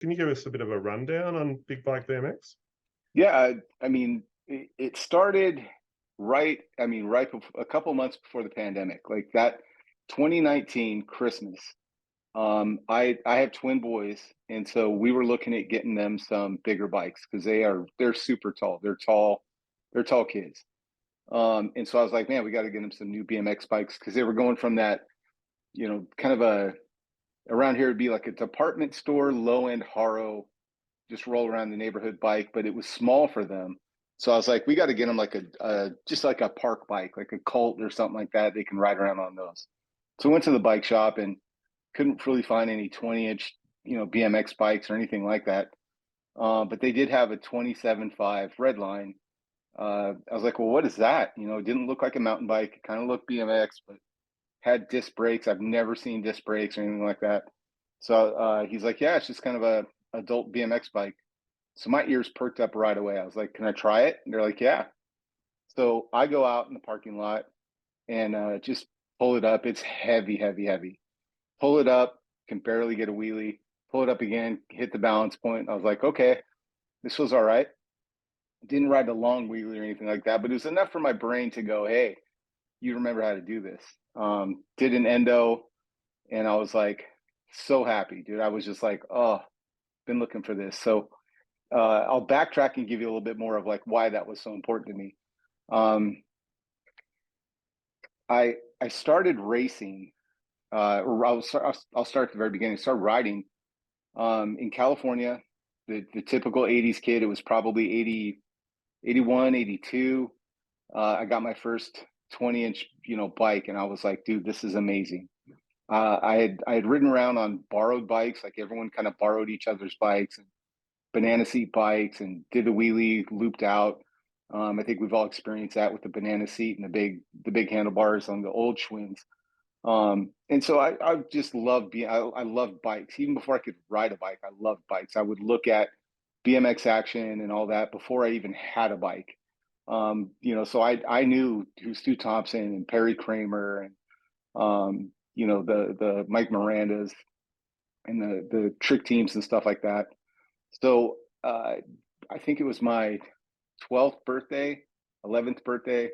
Can you give us a bit of a rundown on Big Bike BMX? Yeah, I mean, it started a couple months before the pandemic, like that 2019 Christmas. I have twin boys, and so we were looking at getting them some bigger bikes because they're super tall. They're tall kids. And so I was like, man, we got to get them some new BMX bikes because they were going from that, kind of around here it'd be like a department store, low end Haro, just roll around the neighborhood bike, but it was small for them. So I was like, we got to get them like just like a park bike, like a Colt or something like that. They can ride around on those. So I went to the bike shop and couldn't really find any 20-inch, BMX bikes or anything like that. But they did have a 27.5 Redline. I was like, well, what is that? It didn't look like a mountain bike. It kind of looked BMX, but had disc brakes. I've never seen disc brakes or anything like that. So he's like, yeah, it's just kind of a adult BMX bike. So my ears perked up right away. I was like, can I try it? And they're like, yeah. So I go out in the parking lot and just pull it up. It's heavy, heavy, heavy. Pull it up, can barely get a wheelie. Pull it up again, hit the balance point. I was like, okay, this was all right. Didn't ride a long wheelie or anything like that, but it was enough for my brain to go, hey, you remember how to do this. Did an endo, and I was like, so happy, dude. I was just like, oh, been looking for this. So I'll backtrack and give you a little bit more of like why that was so important to me. Um, I started racing, or I'll start at the very beginning. Start riding in California. The typical '80s kid. It was probably 80, 81, 82. I got my first 20-inch, bike, and I was like, dude, this is amazing. I had ridden around on borrowed bikes, like everyone kind of borrowed each other's bikes and banana seat bikes and did the wheelie, looped out. I think we've all experienced that with the banana seat and the big handlebars on the old Schwinn's. And so I just love I love bikes. Even before I could ride a bike, I loved bikes. I would look at BMX action and all that before I even had a bike. So I knew who Stu Thompson and Perry Kramer and the Mike Mirandas and the trick teams and stuff like that. So I think it was my 12th birthday, 11th birthday.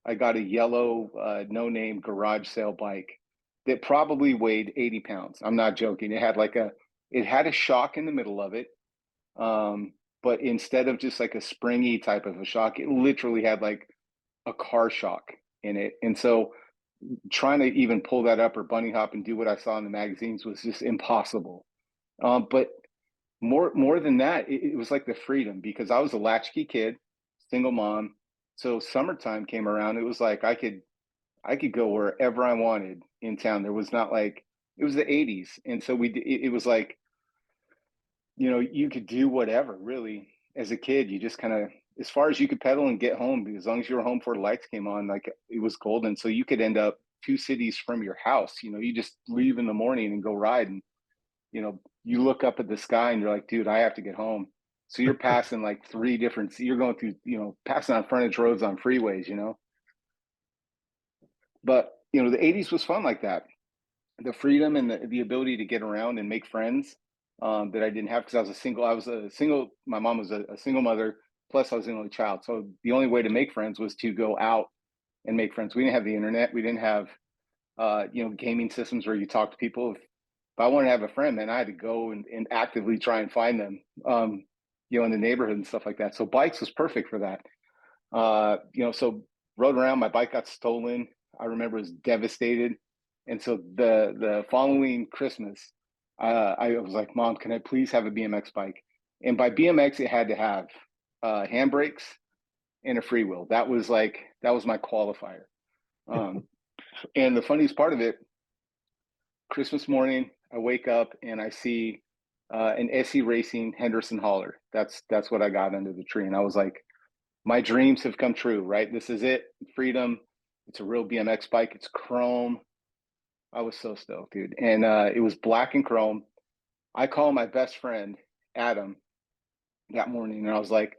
I got a yellow no name garage sale bike that probably weighed 80 pounds. I'm not joking. It had a shock in the middle of it. But instead of just like a springy type of a shock, it literally had like a car shock in it. And so trying to even pull that up or bunny hop and do what I saw in the magazines was just impossible. But more than that, it was like the freedom because I was a latchkey kid, single mom. So summertime came around, it was like I could go wherever I wanted in town. There was not like it was the '80s, and so it was like you could do whatever really as a kid. You just kind of as far as you could pedal and get home, as long as you were home before the lights came on, like it was golden. So you could end up 2 cities from your house. You just leave in the morning and go ride, and you look up at the sky and you're like, dude, I have to get home. So you're passing like you're going through, passing on frontage roads on freeways. But, the '80s was fun like that. The freedom and the ability to get around and make friends that I didn't have because my mom was a single mother, plus I was the only child. So the only way to make friends was to go out and make friends. We didn't have the internet. We didn't have, gaming systems where you talk to people. If I wanted to have a friend, man, I had to go and actively try and find them, in the neighborhood and stuff like that. So bikes was perfect for that. So rode around, my bike got stolen. I remember I was devastated. And so the following Christmas, I was like, Mom, can I please have a BMX bike? And by BMX, it had to have handbrakes and a freewheel. That was my qualifier. Um, and the funniest part of it, Christmas morning, I wake up and I see an SE Racing Henderson hauler. That's what I got under the tree, and I was like, my dreams have come true. Right, this is it, freedom. It's a real BMX bike. It's chrome. I was so stoked, dude, and it was black and chrome. I call my best friend Adam that morning, and I was like,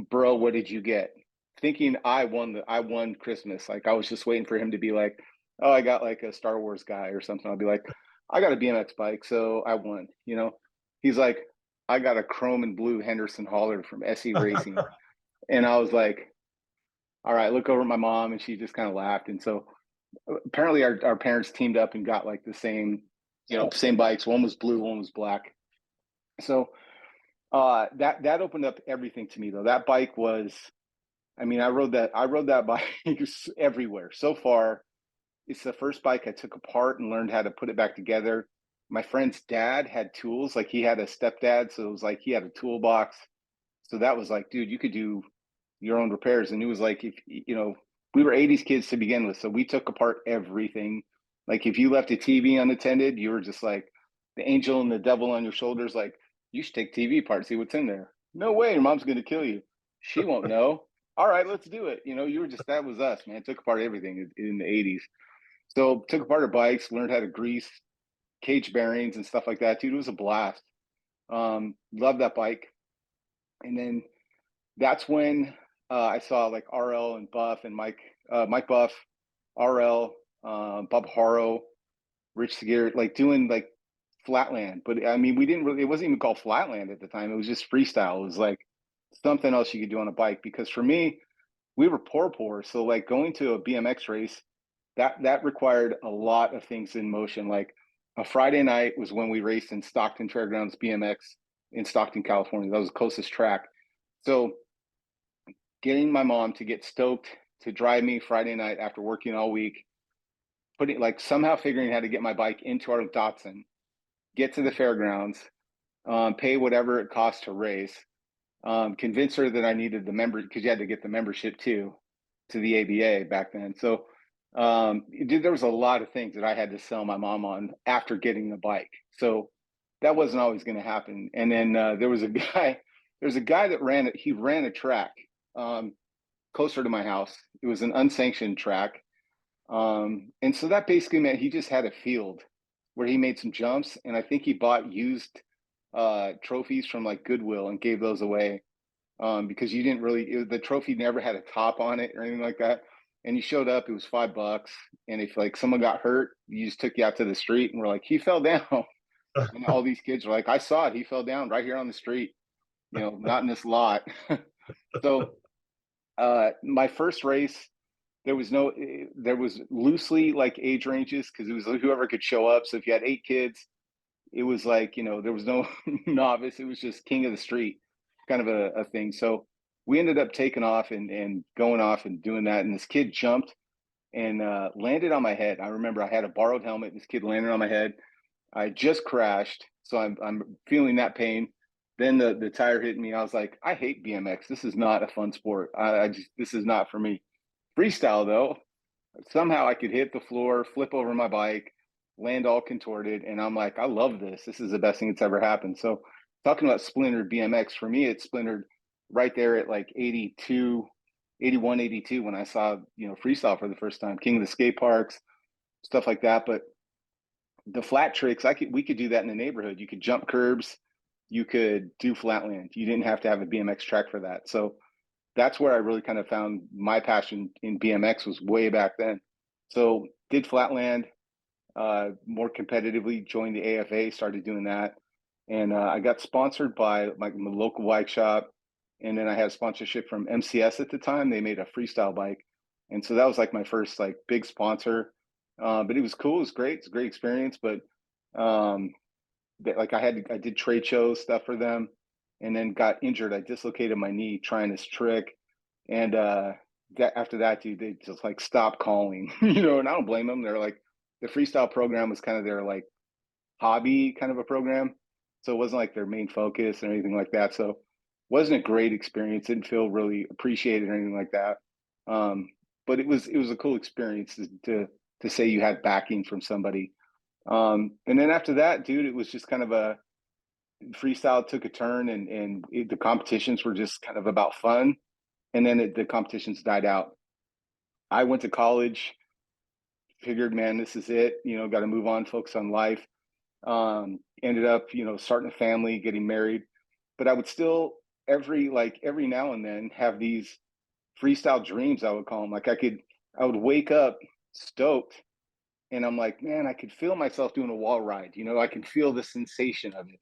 "Bro, what did you get?" Thinking I won Christmas. Like I was just waiting for him to be like, "Oh, I got like a Star Wars guy or something." I'll be like, "I got a BMX bike, so I won." He's like, I got a chrome and blue Henderson Holler from SE Racing. And I was like, all right, look over at my mom, and she just kind of laughed. And so apparently our parents teamed up and got like the same, same bikes. One was blue, one was black. So that opened up everything to me though. That bike was, I mean, I rode that bike everywhere. So far, it's the first bike I took apart and learned how to put it back together. My friend's dad had tools, like he had a stepdad, so it was like he had a toolbox. So that was like, dude, you could do your own repairs. And it was like, if we were 80s kids to begin with, so we took apart everything. Like if you left a TV unattended, you were just like the angel and the devil on your shoulders, like, you should take TV apart, see what's in there. No way, your mom's gonna kill you. She won't know. All right, let's do it. You were just, that was us, man. Took apart everything in the 80s. So took apart our bikes, learned how to grease cage bearings and stuff like that. Dude, it was a blast. Loved that bike. And then that's when I saw like RL and Buff and Mike Buff, RL, Bob Harrow, Rich Segura, like doing like flatland. But I mean, it wasn't even called flatland at the time. It was just freestyle. It was like something else you could do on a bike. Because for me, we were poor. So like going to a BMX race, that required a lot of things in motion. Like a Friday night was when we raced in Stockton Fairgrounds BMX in Stockton, California. That was the closest track. So getting my mom to get stoked to drive me Friday night after working all week, somehow figuring how to get my bike into our Datsun, get to the fairgrounds, pay whatever it cost to race, convince her that I needed the member, because you had to get the membership too to the ABA back then. So dude, there was a lot of things that I had to sell my mom on after getting the bike. So that wasn't always going to happen. And then there was a guy that ran a track closer to my house. It was an unsanctioned track. And so that basically meant he just had a field where he made some jumps. And I think he bought used trophies from like Goodwill and gave those away because you didn't really, the trophy never had a top on it or anything like that. And you showed up, it was $5. And if like someone got hurt, you just took you out to the street and we're like, he fell down. And all these kids were like, I saw it. He fell down right here on the street, not in this lot. So my first race, there was loosely like age ranges because it was whoever could show up. So if you had 8 kids, it was like, there was no novice. It was just king of the street kind of a thing. So we ended up taking off and going off and doing that. And this kid jumped and landed on my head. I remember I had a borrowed helmet. This kid landed on my head. I just crashed. So I'm feeling that pain. Then the tire hit me. I was like, I hate BMX. This is not a fun sport. This is not for me. Freestyle though, somehow I could hit the floor, flip over my bike, land all contorted. And I'm like, I love this. This is the best thing that's ever happened. So talking about splintered BMX, for me, it splintered right there at like 82, 81, 82 when I saw, freestyle for the first time, king of the skate parks, stuff like that. But the flat tricks, we could do that in the neighborhood. You could jump curbs, you could do flatland. You didn't have to have a BMX track for that. So that's where I really kind of found my passion in BMX was way back then. So did flatland more competitively, joined the AFA, started doing that. And I got sponsored by my local bike shop. And then I had sponsorship from MCS at the time. They made a freestyle bike. And so that was like my first like big sponsor. But it was cool. It was great. It's a great experience. But like I did trade shows, stuff for them, and then got injured. I dislocated my knee trying this trick. And after that, dude, they just like stopped calling, and I don't blame them. They're like, the freestyle program was kind of their like hobby kind of a program. So it wasn't like their main focus or anything like that. So it wasn't a great experience. Didn't feel really appreciated or anything like that. But it was a cool experience to say you had backing from somebody. And then after that, dude, it was just kind of a freestyle took a turn and the competitions were just kind of about fun. And then the competitions died out. I went to college, figured, man, this is it, got to move on, focus on life. Ended up, starting a family, getting married, but I would still every now and then have these freestyle dreams, I would call them. Like I would wake up stoked and I'm like, man, I could feel myself doing a wall ride. I can feel the sensation of it.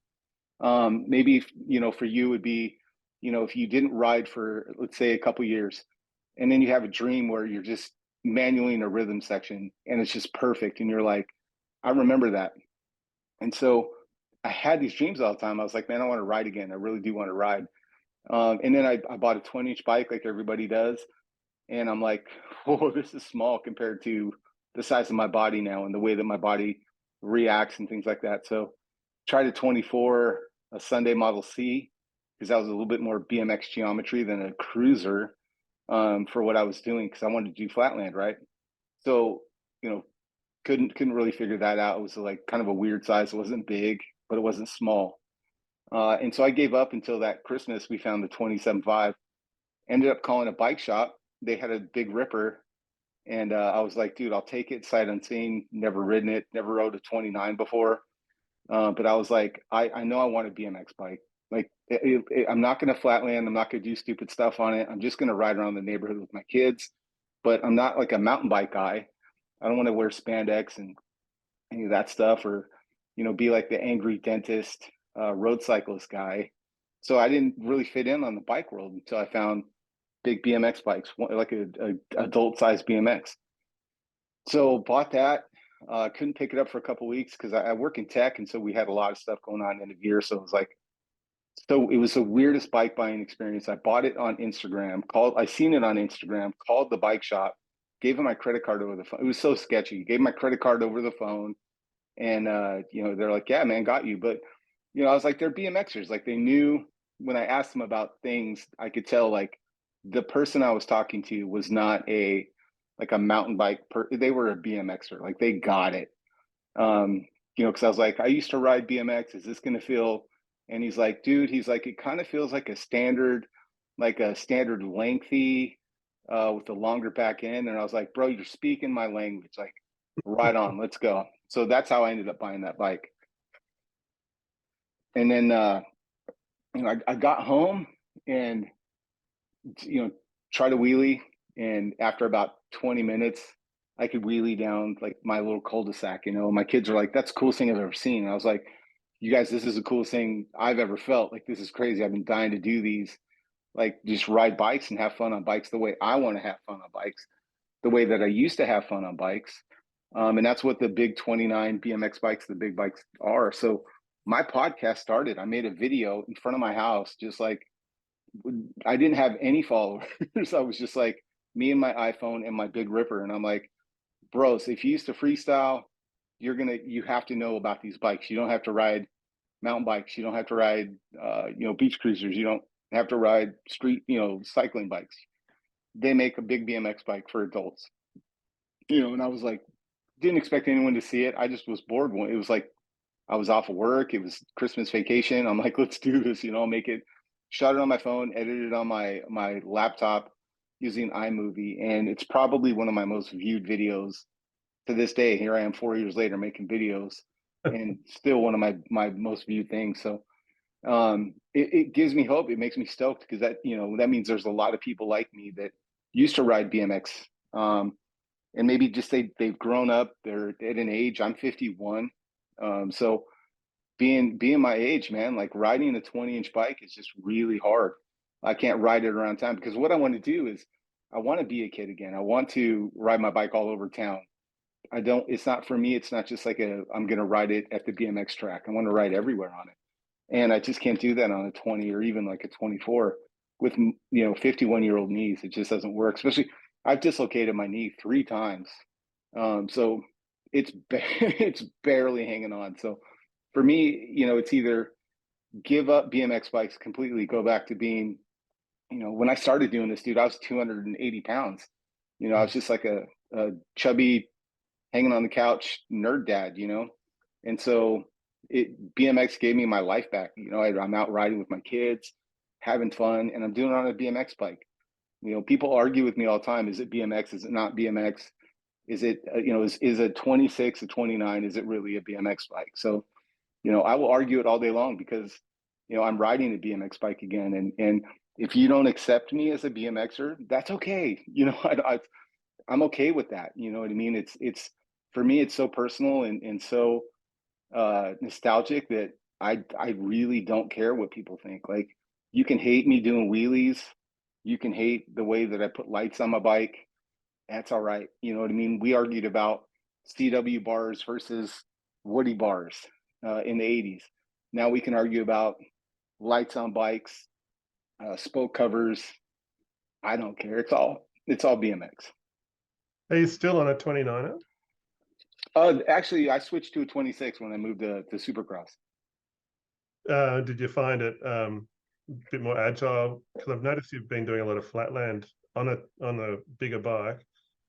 Maybe, for you would be, if you didn't ride for, let's say, a couple years, and then you have a dream where you're just manually in a rhythm section and it's just perfect. And you're like, I remember that. And so I had these dreams all the time. I was like, man, I want to ride again. I really do want to ride. And then I bought a 20-inch bike like everybody does. And I'm like, oh, this is small compared to the size of my body now and the way that my body reacts and things like that. So tried a 24, a Sunday Model C, because that was a little bit more BMX geometry than a cruiser, for what I was doing, because I wanted to do flatland, right? So, couldn't really figure that out. It was like kind of a weird size. It wasn't big, but it wasn't small. And so I gave up until that Christmas. We found the 27.5. Ended up calling a bike shop. They had a big ripper, and I was like, dude, I'll take it sight unseen. Never ridden it. Never rode a 29 before. But I was like, I know I want a BMX bike. Like, I'm not going to flatland. I'm not going to do stupid stuff on it. I'm just going to ride around the neighborhood with my kids. But I'm not like a mountain bike guy. I don't want to wear spandex and any of that stuff, or be like the angry dentist, road cyclist guy. So I didn't really fit in on the bike world until I found big BMX bikes, like a adult size BMX. So bought that. Couldn't pick it up for a couple of weeks because I work in tech, and so we had a lot of stuff going on in the gear. So it was like, so it was the weirdest bike buying experience. I bought it on Instagram. I seen it on Instagram. Called the bike shop. Gave them my credit card over the phone. It was so sketchy. Gave my credit card over the phone, and they're like, "Yeah, man, got you." But I was like, they're BMXers. Like, they knew when I asked them about things, I could tell like the person I was talking to was not a mountain bike they were a BMXer. Like, they got it. Because I was like, I used to ride BMX. Is this gonna feel? And he's like, dude, it kind of feels like a standard lengthy, with a longer back end. And I was like, bro, you're speaking my language. Like, right on, let's go. So that's how I ended up buying that bike. And then I got home and tried a wheelie, and after about 20 minutes, I could wheelie down like my little cul-de-sac. My kids are like, that's the coolest thing I've ever seen. And I was like, you guys, this is the coolest thing I've ever felt. Like, this is crazy. I've been dying to do these, like, just ride bikes and have fun on bikes the way I want to have fun on bikes, the way that I used to have fun on bikes. And that's what the big 29 BMX bikes, the big bikes, are. So my podcast started. I made a video in front of my house, just like, I didn't have any followers. I was just like me and my iPhone and my big ripper. And I'm like, bros, if you used to freestyle, you have to know about these bikes. You don't have to ride mountain bikes. You don't have to ride, beach cruisers. You don't have to ride street, cycling bikes. They make a big BMX bike for adults, and I was like, didn't expect anyone to see it. I just was bored. It was like, I was off of work. It was Christmas vacation. I'm like, let's do this, I'll make it. Shot it on my phone, edited it on my laptop using iMovie, and it's probably one of my most viewed videos to this day. Here I am 4 years later making videos, and still one of my most viewed things. So it gives me hope. It makes me stoked, because that means there's a lot of people like me that used to ride BMX, and maybe just they've grown up. They're at an age. I'm 51, so being my age, man, like, riding a 20-inch bike is just really hard. I can't ride it around town, because what I want to do is I want to be a kid again. I want to ride my bike all over town. It's not for me. It's not just like I'm going to ride it at the BMX track. I want to ride everywhere on it. And I just can't do that on a 20 or even like a 24 with, 51-year-old knees. It just doesn't work. Especially, I've dislocated my knee 3 times. So it's it's barely hanging on. So for me, it's either give up BMX bikes completely, go back to being, when I started doing this, dude, I was 280 pounds. I was just like a chubby, hanging on the couch nerd dad, And so BMX gave me my life back. I'm out riding with my kids, having fun, and I'm doing it on a BMX bike. People argue with me all the time. Is it BMX? Is it not BMX? Is it, is a 26, a 29, is it really a BMX bike? So, I will argue it all day long, because, I'm riding a BMX bike again. And if you don't accept me as a BMXer, that's okay. I'm okay with that. You know what I mean? It's for me, it's so personal and so nostalgic that I really don't care what people think. Like, you can hate me doing wheelies, you can hate the way that I put lights on my bike. That's all right. You know what I mean? We argued about CW bars versus Woody bars in the 80s. Now we can argue about lights on bikes, spoke covers. I don't care. It's all BMX. Are you still on a 29er? Actually, I switched to a 26 when I moved to Supercross. Did you find it a bit more agile? Because I've noticed you've been doing a lot of flatland on a bigger bike.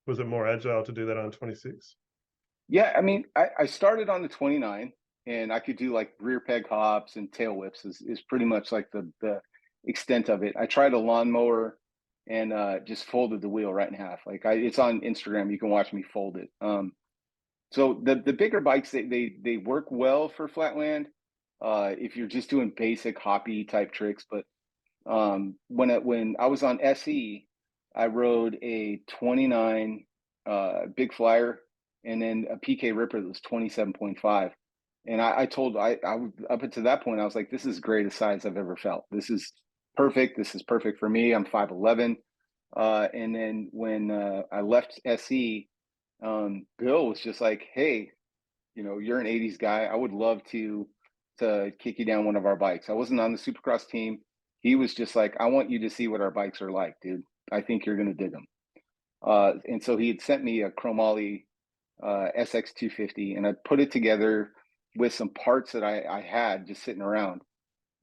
Was it more agile to do that on 26? Yeah, I mean, I started on the 29 and I could do like rear peg hops and tail whips is pretty much like the extent of it. I tried a lawnmower and just folded the wheel right in half. Like it's on Instagram. You can watch me fold it. So the bigger bikes, they work well for flatland if you're just doing basic hoppy type tricks. But when I was on SE, I rode a 29 big flyer and then a PK Ripper that was 27.5. And I told I up until that point, I was like, this is the greatest size I've ever felt. This is perfect. This is perfect for me. I'm 5'11". And then when I left SE, Bill was just like, hey, you know, you're an 80s guy. I would love to kick you down one of our bikes. I wasn't on the Supercross team. He was just like, I want you to see what our bikes are like, dude. I think you're going to dig them. And so he had sent me a chromoly SX250, and I put it together with some parts that I had just sitting around.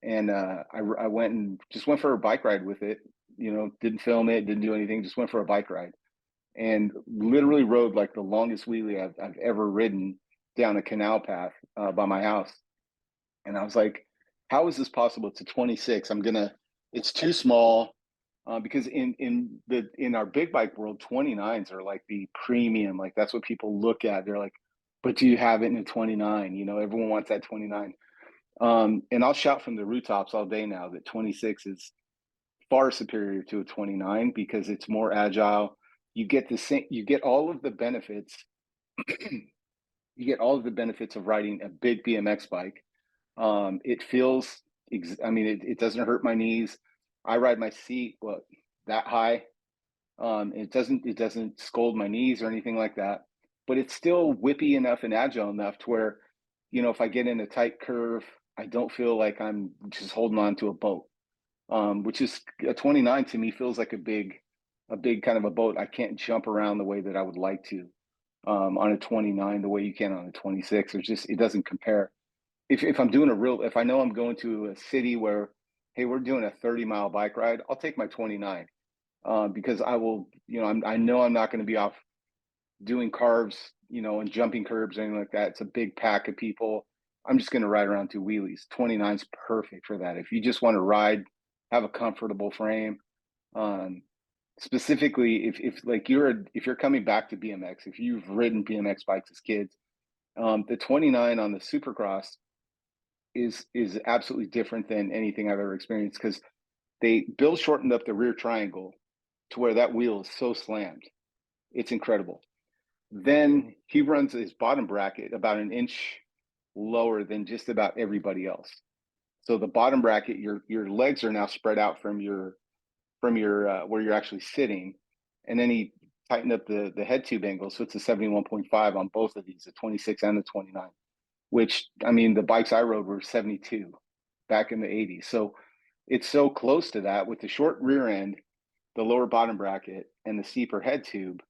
And I went for a bike ride with it. You know, didn't film it, didn't do anything, just went for a bike ride. And literally rode like the longest wheelie I've ever ridden down a canal path by my house. And I was like, how is this possible? It's a 26. It's too small because in our big bike world, 29s are like the premium. Like that's what people look at. They're like, but do you have it in a 29? You know, everyone wants that 29. And I'll shout from the rooftops all day now that 26 is far superior to a 29 because it's more agile. You get all of the benefits. You get all of the benefits of riding a big BMX bike. It feels, it doesn't hurt my knees. I ride my seat that high. It doesn't scold my knees or anything like that. But it's still whippy enough and agile enough to where, you know, if I get in a tight curve, I don't feel like I'm just holding on to a boat. Which is a 29 to me feels like a big kind of a boat. I can't jump around the way that I would like to on a 29 the way you can on a 26. It doesn't compare. If I'm doing if I know I'm going to a city where, hey, we're doing a 30-mile bike ride, I'll take my 29 because I will, you know, I know I'm not going to be off doing carves, you know, and jumping curbs or anything like that. It's a big pack of people. I'm just going to ride around 2 wheelies. 29's perfect for that. If you just want to ride, have a comfortable frame. Specifically, if you're coming back to BMX, if you've ridden BMX bikes as kids, the 29 on the Supercross is absolutely different than anything I've ever experienced because Bill shortened up the rear triangle to where that wheel is so slammed. It's incredible. Then he runs his bottom bracket about an inch lower than just about everybody else. So the bottom bracket, your legs are now spread out from your where you're actually sitting, and then he tightened up the head tube angle, so it's a 71.5 on both of these, the 26 and the 29. Which I mean, the bikes I rode were 72 back in the 80s, so it's so close to that with the short rear end, the lower bottom bracket, and the steeper head tube.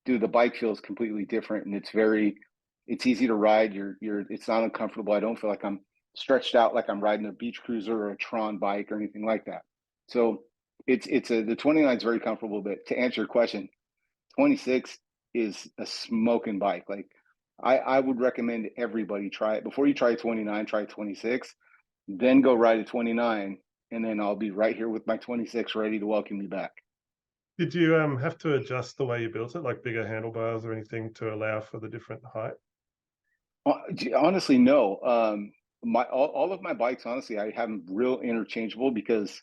Dude, the bike feels completely different, and it's easy to ride. It's not uncomfortable. I don't feel like I'm stretched out like I'm riding a beach cruiser or a Tron bike or anything like that. So the 29 is very comfortable. But to answer your question, 26 is a smoking bike. Like I would recommend everybody try it before you try 29. Try 26, then go ride a 29, and then I'll be right here with my 26 ready to welcome you back. Did you have to adjust the way you built it, like bigger handlebars or anything to allow for the different height? Honestly, no. All of my bikes, honestly, I have them real interchangeable because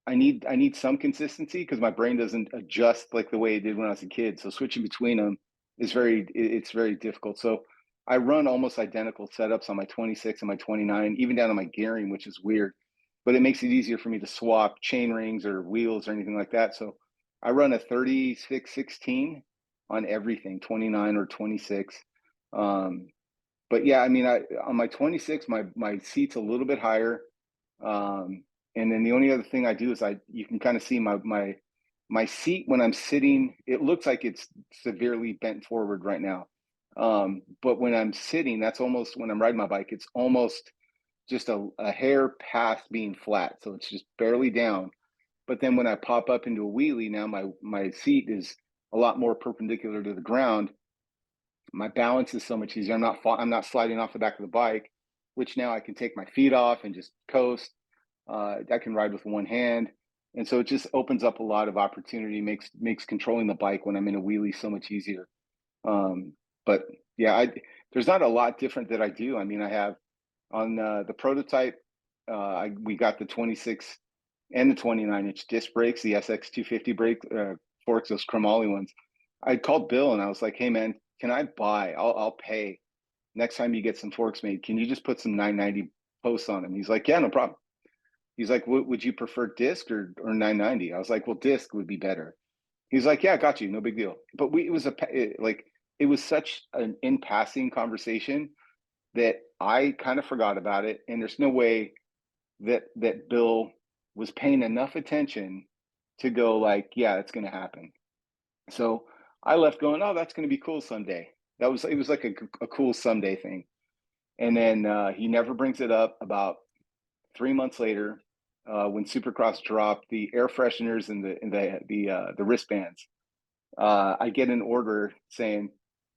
I need some consistency because my brain doesn't adjust like the way it did when I was a kid. So switching between them it's very difficult. So I run almost identical setups on my 26 and my 29, even down to my gearing, which is weird, but it makes it easier for me to swap chain rings or wheels or anything like that. So I run a 3616 on everything, 29 or 26. Um, but yeah, I mean, on my 26, my seat's a little bit higher. And then the only other thing I do is you can kind of see my seat when I'm sitting, it looks like it's severely bent forward right now. But when I'm sitting, that's almost, when I'm riding my bike, it's almost just a hair past being flat. So it's just barely down. But then when I pop up into a wheelie, now my seat is a lot more perpendicular to the ground. My balance is so much easier. I'm not sliding off the back of the bike, which now I can take my feet off and just coast. I can ride with one hand. And so it just opens up a lot of opportunity, makes controlling the bike when I'm in a wheelie so much easier. But yeah, there's not a lot different that I do. I mean, I have on the prototype, we got the 26 and the 29-inch disc brakes, the SX 250 brake forks, those chromoly ones. I called Bill and I was like, "Hey man, can I buy? I'll pay. Next time you get some forks made, can you just put some 990 posts on them?" He's like, "Yeah, no problem." He's like, "Would you prefer disc or 990?" I was like, "Well, disc would be better." He's like, "Yeah, got you, no big deal." But it was such an in passing conversation that I kind of forgot about it, and there's no way that Bill was paying enough attention to go like, "Yeah, it's going to happen." So I left going, "Oh, that's going to be cool someday." It was like a cool someday thing. And then he never brings it up. About 3 months later, when Supercross dropped the air fresheners and the wristbands, I get an order saying,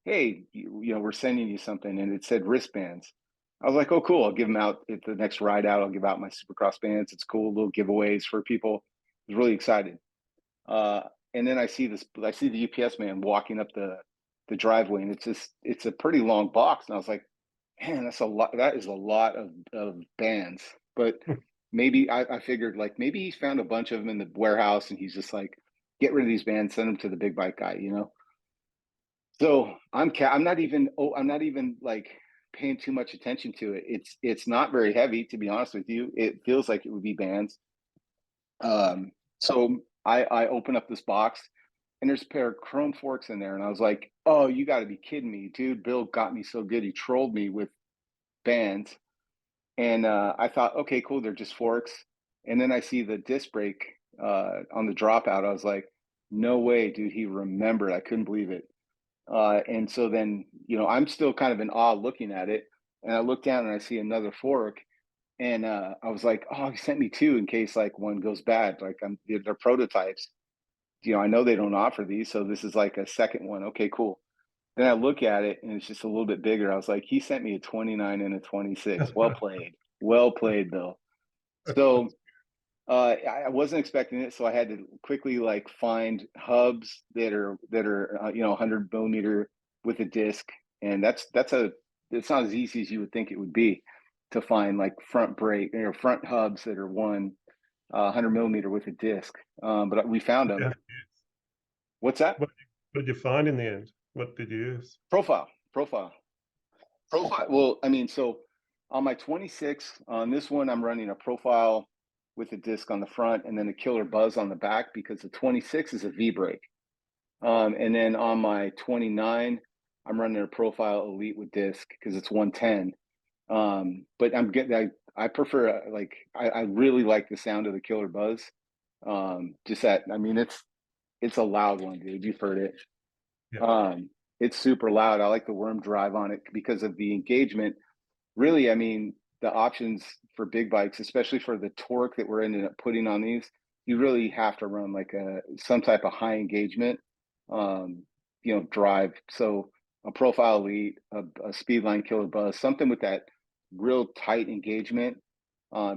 "Hey, we're sending you something," and it said wristbands. I was like, "Oh, cool! I'll give them out at the next ride out. I'll give out my Supercross bands. It's cool, little giveaways for people." I was really excited. And then I see the UPS man walking up the driveway, and it's a pretty long box, and I was like, "Man, that's a lot. That is a lot of bands." But maybe I figured like maybe he's found a bunch of them in the warehouse, and he's just like, "Get rid of these bands, send them to the big bike guy," you know. So I'm not even like paying too much attention to it. It's not very heavy, to be honest with you. It feels like it would be bands. So I open up this box and there's a pair of chrome forks in there, and I was like, "Oh, you got to be kidding me, dude! Bill got me so good. He trolled me with bands." And I thought, okay, cool, they're just forks. And then I see the disc brake on the dropout. I was like, "No way, dude! He remembered." I couldn't believe it. And so then, I'm still kind of in awe looking at it. And I look down and I see another fork. And I was like, "Oh, he sent me two in case like one goes bad. Like they're prototypes. I know they don't offer these. So this is like a second one. Okay, cool." Then I look at it and it's just a little bit bigger. I was like, "He sent me a 29 and a 26. Well played. Well played, Bill." So I wasn't expecting it, so I had to quickly like find hubs that are 100 millimeter with a disc, and it's not as easy as you would think it would be to find like front brake front hubs that are 100 millimeter with a disc. But we found them. Yeah. What's that? What did you find in the end? What did you use? Profile. Well, I mean, so on my 26, on this one, I'm running a profile with a disc on the front and then a killer buzz on the back because the 26 is a V brake. And then on my 29, I'm running a profile elite with disc because it's 110. But I prefer I really like the sound of the killer buzz. Just that, I mean, it's a loud one, dude. You've heard it. Yeah. It's super loud. I like the worm drive on it because of the engagement. Really, I mean, the options for big bikes, especially for the torque that we're ended up putting on these, you really have to run like some type of high engagement, drive. So a profile elite, a speedline killer buzz, something with that real tight engagement.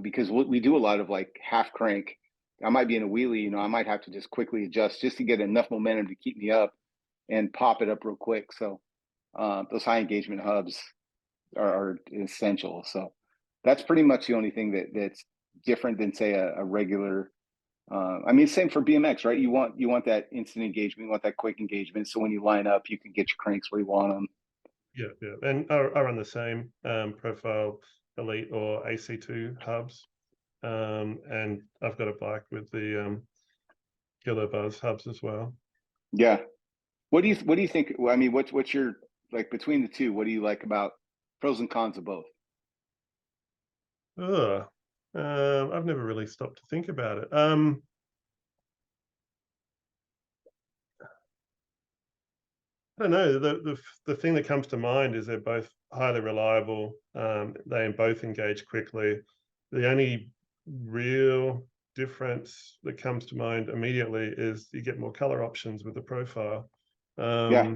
Because we do a lot of like half crank. I might be in a wheelie, I might have to just quickly adjust just to get enough momentum to keep me up and pop it up real quick. So those high engagement hubs are essential. So that's pretty much the only thing that's different than say a regular. I mean, same for BMX, right? You want that instant engagement, you want that quick engagement. So when you line up, you can get your cranks where you want them. Yeah. And I run the same profile Elite or AC2 hubs. And I've got a bike with the Killer Buzz hubs as well. Yeah. What do you think? I mean, what's your, like, between the two? What do you like about, pros and cons of both? Ugh. I've never really stopped to think about it. I don't know. The thing that comes to mind is they're both highly reliable. They both engage quickly. The only real difference that comes to mind immediately is you get more color options with the profile. Yeah.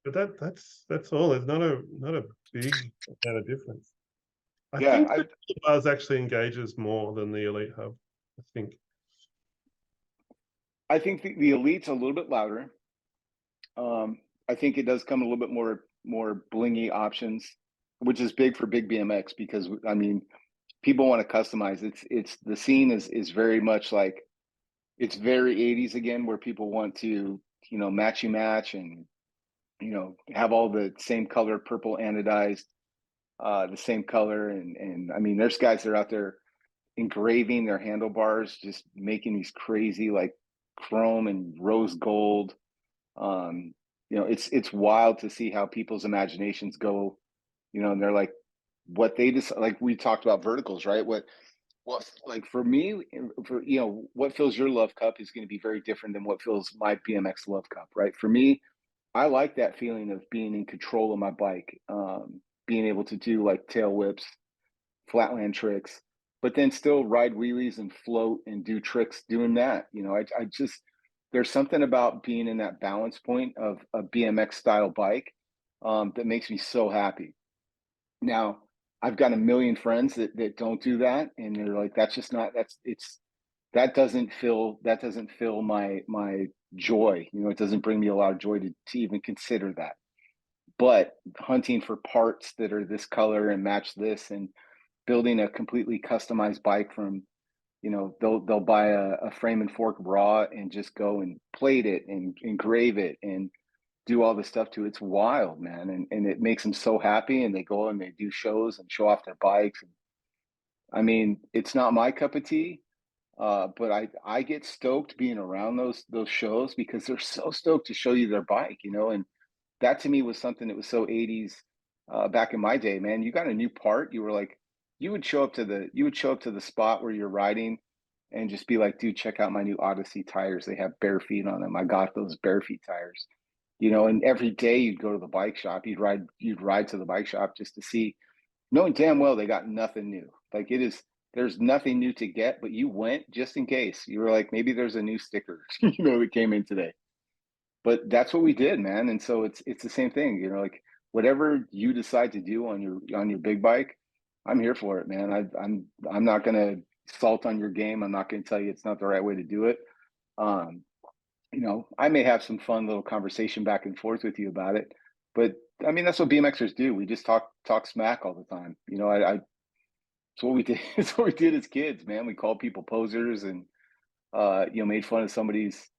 But that's all. There's not a big amount of difference. I Yeah. think the Buzz actually engages more than the Elite Hub. I think. I think the Elite's a little bit louder. I think it does come a little bit more blingy options, which is big for Big BMX because, I mean, people want to customize. It's the scene is very much like, it's very 80s again, where people want to, match and, have all the same color, purple anodized, the same color. And I mean, there's guys that are out there engraving their handlebars, just making these crazy, like, chrome and rose gold. Um, it's wild to see how people's imaginations go, and they're like, what they just, like, we talked about verticals, right? What, like, for me, for, what fills your love cup is going to be very different than what fills my BMX love cup, right? For me, I like that feeling of being in control of my bike, being able to do, like, tail whips, flatland tricks, but then still ride wheelies and float and do tricks doing that. I just, there's something about being in that balance point of a BMX style bike, that makes me so happy. Now, I've got a million friends that don't do that, and they're like, that's just not, that doesn't fill my joy. It doesn't bring me a lot of joy to even consider that. But hunting for parts that are this color and match this, and building a completely customized bike from, they'll buy a frame and fork raw and just go and plate it and engrave it and do all this stuff to it. It's wild, man. And it makes them so happy, and they go and they do shows and show off their bikes. I mean, it's not my cup of tea, but I get stoked being around those shows because they're so stoked to show you their bike, and that to me was something that was so 80s, back in my day, man. You got a new part, you were like, you would show up to the spot where you're riding and just be like, dude, check out my new Odyssey tires. They have bare feet on them. I got those bare feet tires. And every day you'd go to the bike shop, you'd ride to the bike shop just to see, knowing damn well they got nothing new. Like, there's nothing new to get, but you went just in case. You were like, maybe there's a new sticker, that came in today. But that's what we did, man. And so it's the same thing, like, whatever you decide to do on your big bike, I'm here for it, man. I'm not gonna salt on your game. I'm not gonna tell you it's not the right way to do it. Um, I may have some fun little conversation back and forth with you about it, but I mean, that's what BMXers do. We just talk smack all the time. It's what we did. It's what we did as kids, man. We called people posers and, made fun of somebody's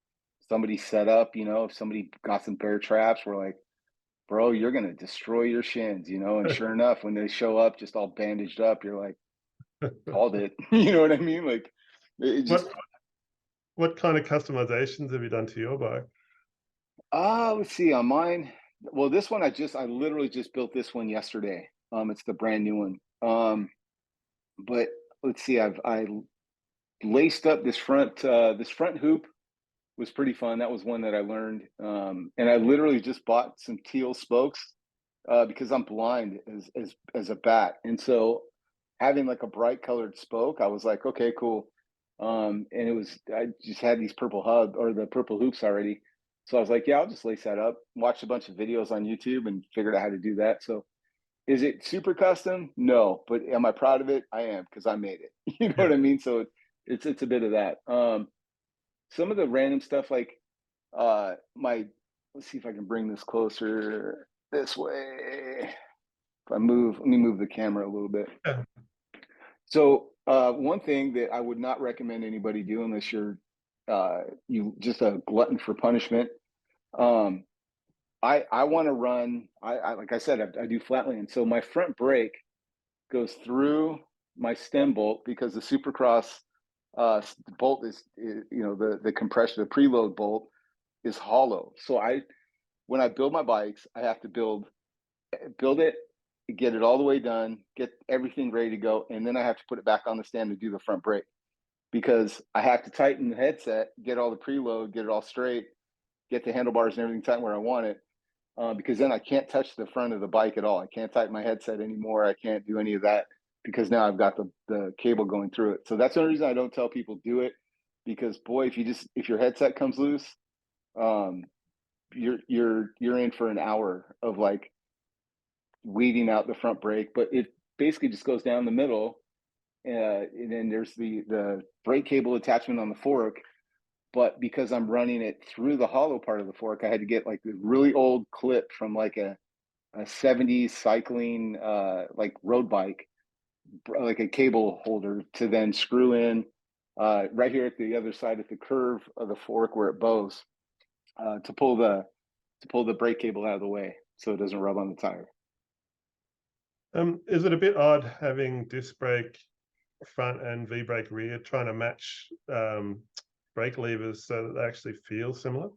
setup. If somebody got some bear traps, we're like, bro, you're gonna destroy your shins. And sure enough, when they show up just all bandaged up, you're like, called it. You know what I mean? Like, it just, What what kind of customizations have you done to your bike? let's see, on mine. Well, this one, I literally just built this one yesterday. It's the brand new one. But let's see, I laced up this front hoop. Was pretty fun. That was one that I learned. And I literally just bought some teal spokes, because I'm blind as a bat. And so having, like, a bright colored spoke, I was like, okay, cool. And I just had these purple the purple hoops already. So I was like, yeah, I'll just lace that up. Watched a bunch of videos on YouTube and figured out how to do that. So is it super custom? No, but am I proud of it? I am, because I made it. You know Yeah. what I mean? So it's a bit of that. Some of the random stuff, like, my let's see if I can bring this closer this way. If I move, let me move the camera a little bit. Yeah. So, one thing that I would not recommend anybody do unless you're, you just a glutton for punishment. Um, I want to run. I like I said, I do flatland. So my front brake goes through my stem bolt because the Supercross bolt is, you know, the compression, the preload bolt is hollow. So when I build my bikes, I have to build it, get it all the way done, get everything ready to go, and then I have to put it back on the stand to do the front brake because I have to tighten the headset, get all the preload, get it all straight, get the handlebars and everything tight where I want it. Because then I can't touch the front of the bike at all. I can't tighten my headset anymore. I can't do any of that because now I've got the cable going through it. So that's the only reason I don't tell people do it, because boy, if your headset comes loose, um, you're in for an hour of like weeding out the front brake. But it basically just goes down the middle, and then there's the brake cable attachment on the fork. But because I'm running it through the hollow part of the fork, I had to get like a really old clip from like a 70s cycling like road bike, like a cable holder to then screw in right here at the other side at the curve of the fork where it bows, to pull the brake cable out of the way so it doesn't rub on the tire. Is it a bit odd having disc brake front and V brake rear, trying to match brake levers so that they actually feel similar?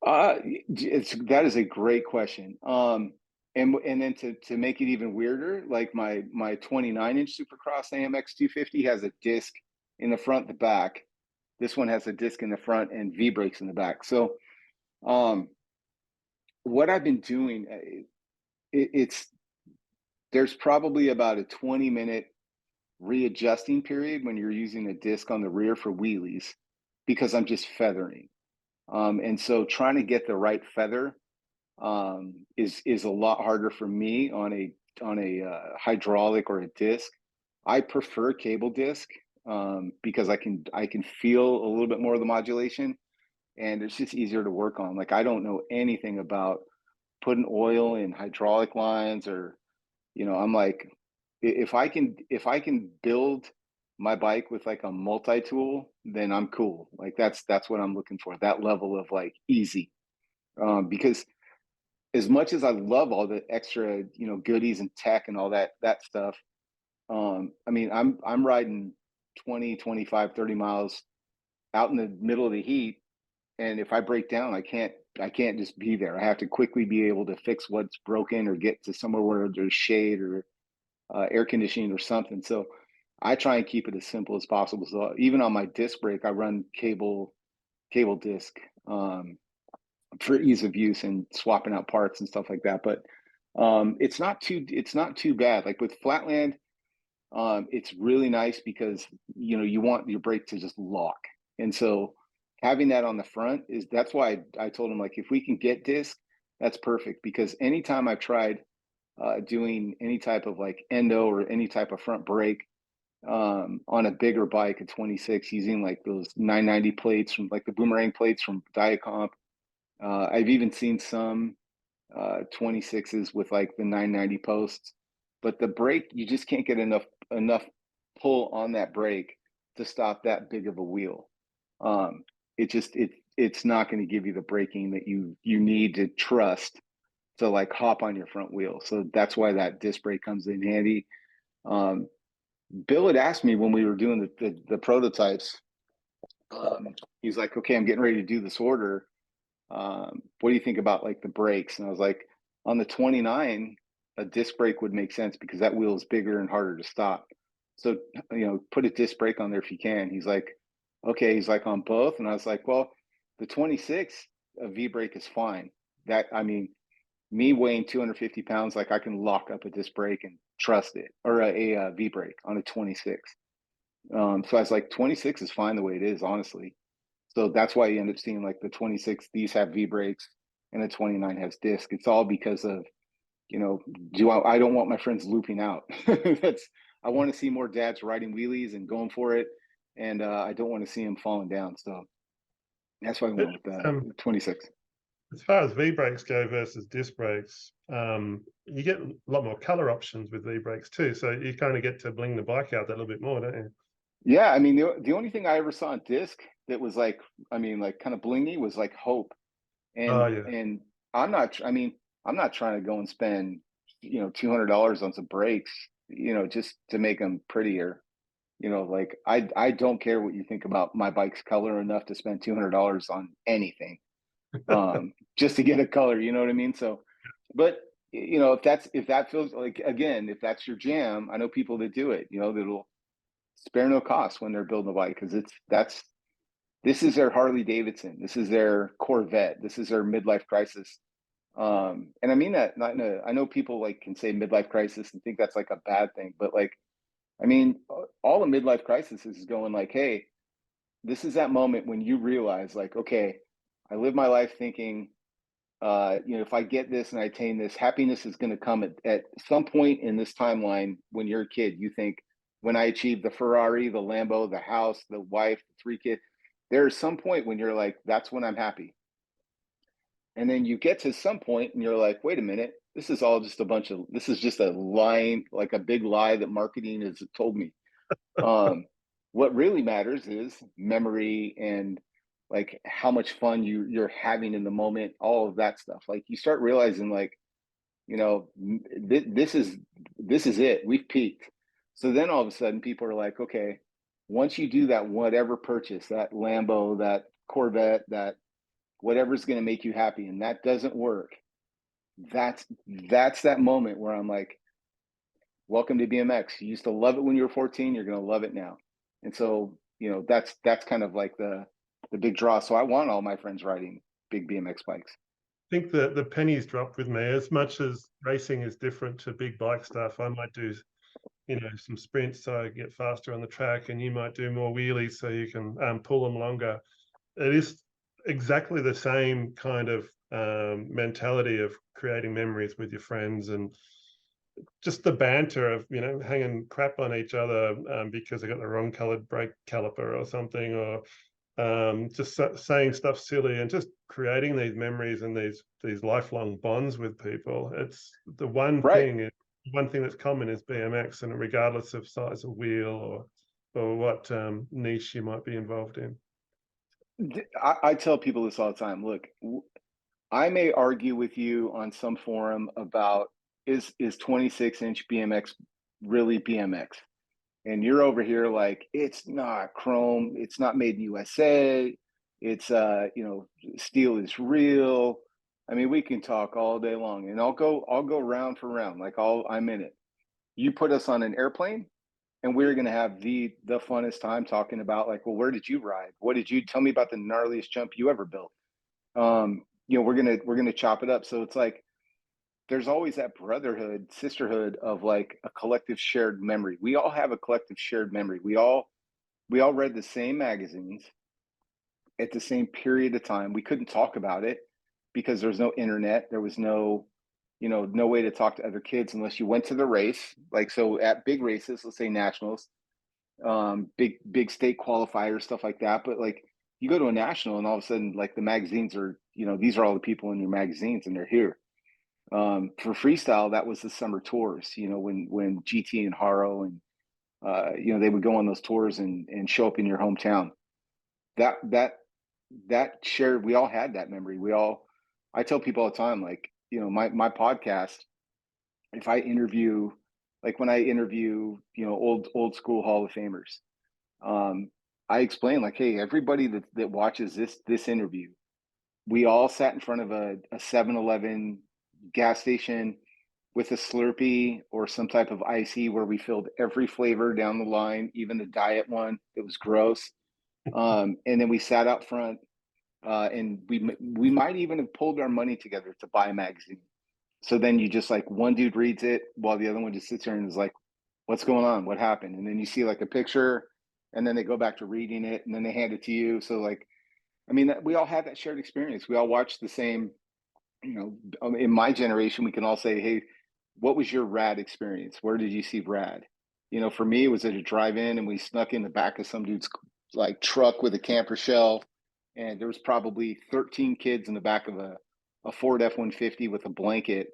That is a great question. And then to make it even weirder, like my 29-inch Supercross AMX 250 has a disc in the front, the back. This one has a disc in the front and V brakes in the back. So, what I've been doing, there's probably about a 20-minute readjusting period when you're using a disc on the rear for wheelies, because I'm just feathering. And so trying to get the right feather is a lot harder for me on a hydraulic or a disc. I prefer cable disc because I can feel a little bit more of the modulation, and it's just easier to work on. Like I don't know anything about putting oil in hydraulic lines, or I'm like, if I can build my bike with like a multi-tool, then I'm cool. Like that's what I'm looking for, that level of like easy. Because as much as I love all the extra, goodies and tech and all that stuff, I mean, I'm riding 20, 25, 30 miles out in the middle of the heat, and if I break down, I can't just be there. I have to quickly be able to fix what's broken or get to somewhere where there's shade or air conditioning or something. So I try and keep it as simple as possible. So even on my disc brake, I run cable disc, for ease of use and swapping out parts and stuff like that. But it's not too bad. Like with flatland, it's really nice because you want your brake to just lock, and so having that on the front that's why I told him, like, if we can get disc, that's perfect, because anytime I've tried doing any type of like endo or any type of front brake on a bigger bike, a 26, using like those 990 plates from like the boomerang plates from Diacomp. I've even seen some 26s with like the 990 posts, but the brake, you just can't get enough pull on that brake to stop that big of a wheel. It's not going to give you the braking that you need to trust to like hop on your front wheel. So that's why that disc brake comes in handy. Bill had asked me when we were doing the prototypes. He's like, okay, I'm getting ready to do this order. What do you think about like the brakes? And I was like, on the 29, a disc brake would make sense because that wheel is bigger and harder to stop. So, put a disc brake on there if you can. He's like, okay. He's like, on both. And I was like, well, the 26, a V brake is fine. That, I mean, me weighing 250 pounds, like I can lock up a disc brake and trust it, or a V brake on a 26. So I was like, 26 is fine the way it is, honestly. So that's why you end up seeing like the 26, these have V brakes, and the 29 has disc. It's all because of, I don't want my friends looping out. I want to see more dads riding wheelies and going for it. And I don't want to see them falling down. So that's why I went with the 26. As far as V brakes go versus disc brakes, you get a lot more color options with V brakes too. So you kind of get to bling the bike out that little bit more, don't you? Yeah, I mean, the only thing I ever saw on disc that was like, I mean, like kind of blingy was like Hope. Oh And yeah. and I'm not, I mean, I'm not trying to go and spend, $200 on some brakes, just to make them prettier. Like I don't care what you think about my bike's color enough to spend $200 on anything, just to get a color. You know what I mean? So, but if that feels like, again, if that's your jam, I know people that do it. That'll spare no cost when they're building a bike, because this is their Harley Davidson, this is their Corvette, this is their midlife crisis. And I mean that not in a, I know people like can say midlife crisis and think that's like a bad thing, but like, I mean, all a midlife crisis is going like, hey, this is that moment when you realize like, okay, I live my life thinking, if I get this and I attain this, happiness is going to come at some point in this timeline. When you're a kid, you think, when I achieve the Ferrari, the Lambo, the house, the wife, the 3 kids, there's some point when you're like, that's when I'm happy. And then you get to some point and you're like, wait a minute, this is all just this is just a line, like a big lie that marketing has told me. What really matters is memory, and like how much fun you're having in the moment, all of that stuff. Like you start realizing like, this is it. We've peaked. So then all of a sudden people are like, okay, once you do that, whatever purchase, that Lambo, that Corvette, that whatever's going to make you happy, and that doesn't work, that's that moment where I'm like, welcome to BMX. You used to love it when you were 14, you're going to love it now. And so, that's kind of like the big draw. So I want all my friends riding big BMX bikes. I think that the pennies dropped with me. As much as racing is different to big bike stuff, I might do, some sprints so I get faster on the track, and you might do more wheelies so you can pull them longer. It is exactly the same kind of mentality of creating memories with your friends, and just the banter of hanging crap on each other because they got the wrong colored brake caliper or something, or just saying stuff silly, and just creating these memories and these lifelong bonds with people. It's the Right. one thing that's common is BMX, and regardless of size of wheel or what niche you might be involved in. I tell people this all the time. Look, I may argue with you on some forum about, is 26-inch BMX really BMX? And you're over here like, it's not chrome, it's not made in USA, it's steel is real. I mean, we can talk all day long, and I'll go round for round, like I'm in it. You put us on an airplane and we're going to have the funnest time talking about like, well, where did you ride? What did you tell me about the gnarliest jump you ever built? We're gonna chop it up. So it's like there's always that brotherhood, sisterhood of like a collective shared memory. We all have a collective shared memory. We all read the same magazines at the same period of time. We couldn't talk about it because there was no internet. There was no way to talk to other kids unless you went to the race. Like, so at big races, let's say nationals, big state qualifiers, stuff like that. But like you go to a national and all of a sudden like the magazines are, these are all the people in your magazines and they're here. For freestyle, that was the summer tours, when GT and Haro and they would go on those tours and show up in your hometown. That shared, we all had that memory. I tell people all the time, like, my podcast, if I interview, like when I interview, old school Hall of Famers, I explain like, hey, everybody that watches this interview, we all sat in front of a 7-Eleven gas station with a Slurpee or some type of icy where we filled every flavor down the line, even the diet one. It was gross. And then we sat out front, and we might even have pulled our money together to buy a magazine. So then you just like, one dude reads it while the other one just sits there and is like, what's going on? What happened? And then you see like a picture, and then they go back to reading it, and then they hand it to you. So like, I mean, we all have that shared experience. We all watch the same, in my generation, we can all say, hey, what was your rad experience? Where did you see rad? For me, it was at a drive-in, and we snuck in the back of some dude's like truck with a camper shell. And there was probably 13 kids in the back of a Ford F-150 with a blanket,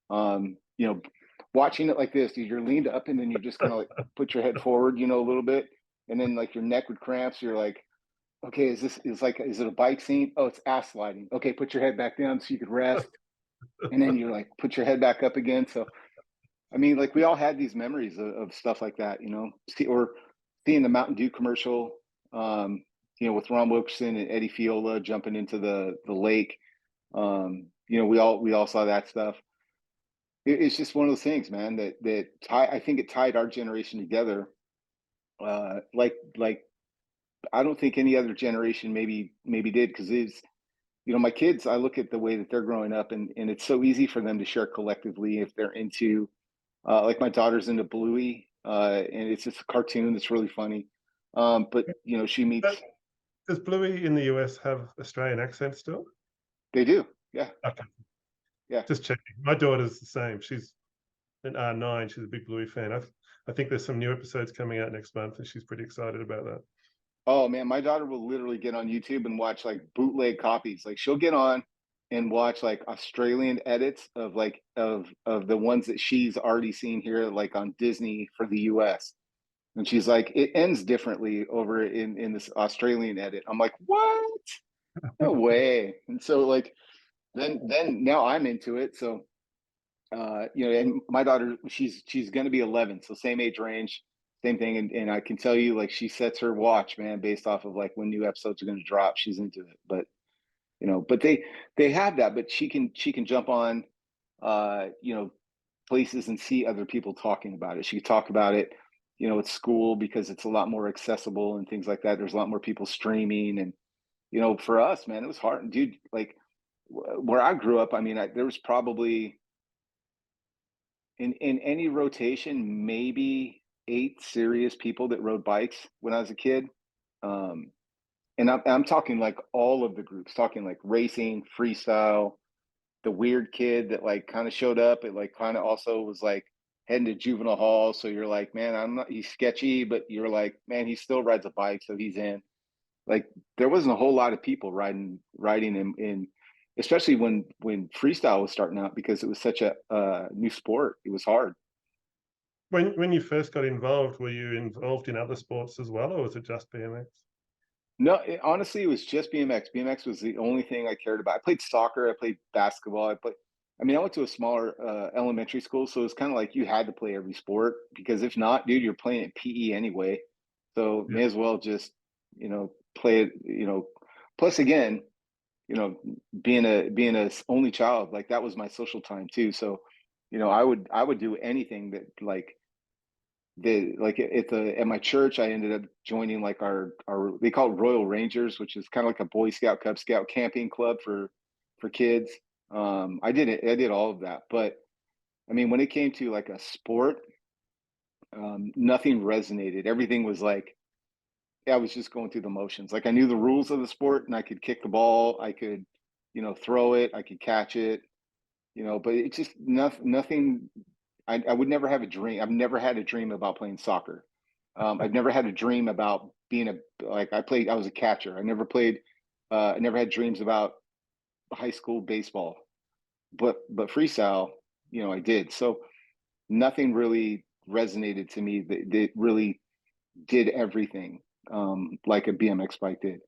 watching it like this, dude, you're leaned up and then you just kind of like put your head forward, a little bit. And then like your neck would cramp. So you're like, okay, is it a bike scene? Oh, it's ass sliding. Okay, put your head back down so you could rest. and then you're like, put your head back up again. So, I mean, like we all had these memories of stuff like that, you know, or seeing the Mountain Dew commercial, um, you know, with Ron Wilkerson and Eddie Fiola jumping into the lake. You know, we all saw that stuff. It's just one of those things, man, I think it tied our generation together. Like I don't think any other generation maybe did, because it's, you know, my kids, I look at the way that they're growing up, and it's so easy for them to share collectively if they're into, like my daughter's into Bluey, and it's just a cartoon that's really funny. But you know, she meets. Does Bluey in the US have Australian accent still? They do, yeah, Okay, yeah. just checking. My daughter's the same. She's an R9. She's a big Bluey fan. I think there's some new episodes coming out next month, and she's pretty excited about that. Oh man, my daughter will literally get on YouTube and watch like bootleg copies. Like she'll get on and watch like Australian edits of like of the ones that she's already seen here, like on Disney for the US. And she's like, it ends differently over in this Australian edit. I'm like, what? No way. And so like then now I'm into it. So you know, and my daughter, she's gonna be 11, so same age range, same thing. And I can tell you, like, she sets her watch, man, based off of like when new episodes are gonna drop. She's into it. But you know, but they have that, but she can jump on you know, places and see other people talking about it. She could talk about it, you know, at school because it's a lot more accessible and things like that. There's a lot more people streaming. And you know, for us, man, it was hard, dude. Like where I grew up, I mean, there was probably in any rotation maybe 8 serious people that rode bikes when I was a kid. Um, and I'm talking like all of the groups, talking like racing, freestyle, the weird kid that like kind of showed up. It like kind of also was like heading to juvenile hall. So you're like, man, he's sketchy, but you're like, man, he still rides a bike, so he's in. Like there wasn't a whole lot of people riding in, especially when freestyle was starting out, because it was such a new sport. It was hard. When you first got involved, were you involved in other sports as well, or was it just BMX? No, honestly, it was just BMX. BMX was the only thing I cared about. I played soccer, I played basketball, I mean, I went to a smaller elementary school, so it's kind of like you had to play every sport, because if not, dude, you're playing at PE anyway. So Yeah. may as well just, you know, play it, you know. Plus again, you know, being a only child, like that was my social time too. So, you know, I would do anything that like like at my church. I ended up joining like our they call it Royal Rangers, which is kind of like a Boy Scout Cub Scout camping club for kids. I did all of that. But I mean, when it came to like a sport, nothing resonated. Everything was like, yeah, I was just going through the motions. Like I knew the rules of the sport and I could kick the ball, I could, you know, throw it, I could catch it, you know, but it's just nothing. I would never have a dream. I've never had a dream about playing soccer. I've never had a dream about being I was a catcher. I never had dreams about high school baseball, but freestyle, you know, I did. So nothing really resonated to me that really did everything like a BMX bike did.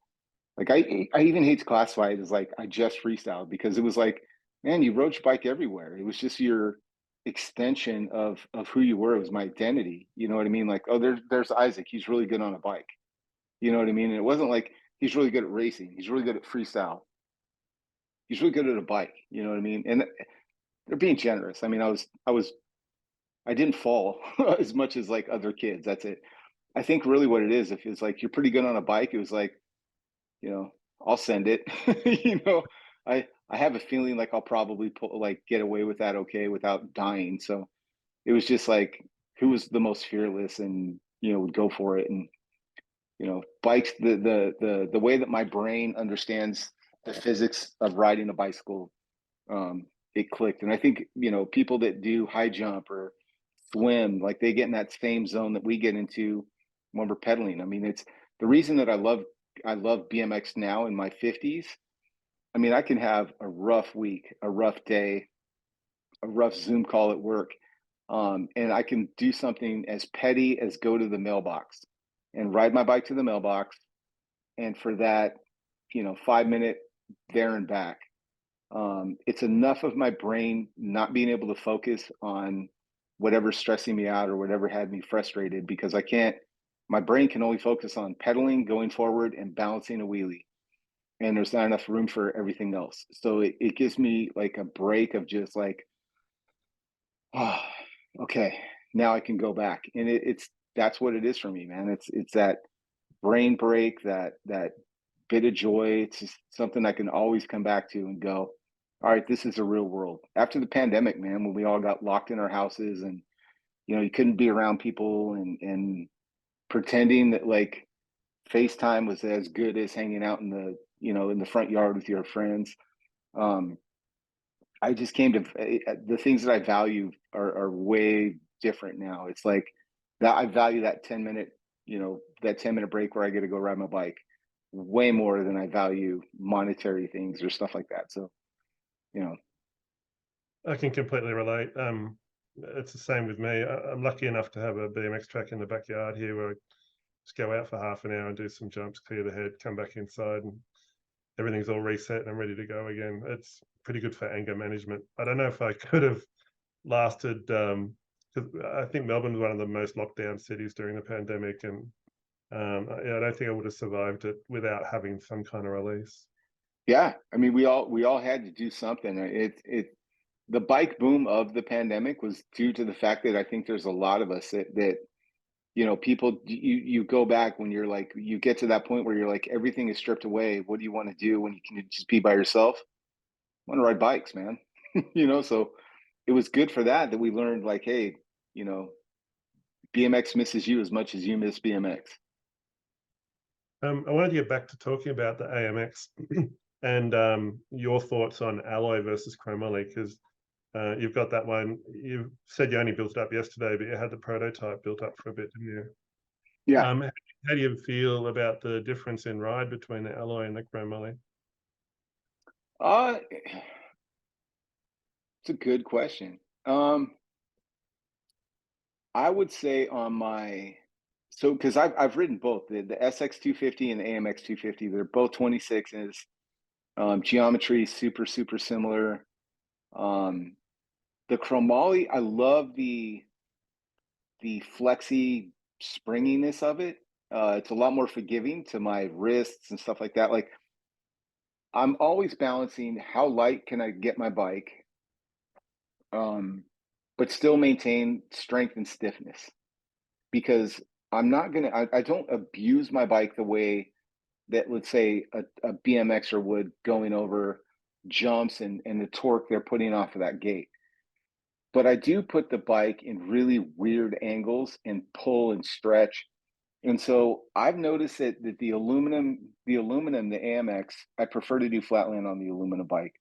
Like I even hate to classify it as like I just freestyled, because it was like, man, you rode your bike everywhere. It was just your extension of who you were. It was my identity. You know what I mean? Like, oh, there's Isaac. He's really good on a bike. You know what I mean? And it wasn't like he's really good at racing. He's really good at freestyle. He's really good at a bike. You know what I mean? And they're being generous. I mean, I didn't fall as much as like other kids. That's it. I think really what it is, if it's like you're pretty good on a bike, it was like, you know, I'll send it. You know, I have a feeling like I'll probably like get away with that okay without dying. So it was just like who was the most fearless and, you know, would go for it. And you know, bikes, the way that my brain understands the physics of riding a bicycle, it clicked. And I think, you know, people that do high jump or swim, like they get in that same zone that we get into when we're pedaling. I mean, it's the reason that I love BMX now in my 50s. I mean, I can have a rough week, a rough day, a rough Zoom call at work, and I can do something as petty as go to the mailbox and ride my bike to the mailbox. And for that, you know, 5 minute there and back, It's enough of my brain not being able to focus on whatever's stressing me out or whatever had me frustrated, because I can't, my brain can only focus on pedaling, going forward, and balancing a wheelie. And there's not enough room for everything else. So it gives me like a break of just like, oh, okay, now I can go back. And it's, that's what it is for me, man. It's that brain break, that bit of joy. It's just something I can always come back to and go, all right, this is a real world. After the pandemic, man, when we all got locked in our houses and you couldn't be around people and pretending that like FaceTime was as good as hanging out in the in the front yard with your friends. Um, I just came to the things that I value are way different now. It's like that I value that 10-minute, that 10-minute break where I get to go ride my bike way more than I value monetary things or stuff like that. So, you know, I can completely relate. It's the same with me. I'm lucky enough to have a BMX track in the backyard here where I just go out for half an hour and do some jumps, clear the head, come back inside, and everything's all reset and I'm ready to go again. It's pretty good for anger management. I don't know if I could have lasted, because I think Melbourne was one of the most locked down cities during the pandemic, and yeah, I don't think I would have survived it without having some kind of release. yeah, I mean, we all had to do something. The bike boom of the pandemic was due to the fact that I think there's a lot of us that people, you go back when you're like, you get to that point where you're like, everything is stripped away. What do you want to do when you can just be by yourself? I want to ride bikes, man. So it was good for that we learned like, hey, you know, BMX misses you as much as you miss BMX. I wanted to get back to talking about the AMX and your thoughts on alloy versus chromoly, because you've got that one. You said you only built it up yesterday, but you had the prototype built up for a bit, didn't you? Yeah. Um, how do you feel about the difference in ride between the alloy and the chromoly? It's a good question. I would say on my so because I've ridden both the SX 250 and the AMX 250. They're both 26s. Geometry super similar. Um, the chromoly, I love the flexy springiness of it. It's a lot more forgiving to my wrists and stuff like that. Like I'm always balancing how light can I get my bike, um, but still maintain strength and stiffness, because I don't abuse my bike the way that, let's say, a BMXer would, going over jumps and the torque they're putting off of that gate. But I do put the bike in really weird angles and pull and stretch. And so I've noticed that the AMX, I prefer to do flatland on the aluminum bike,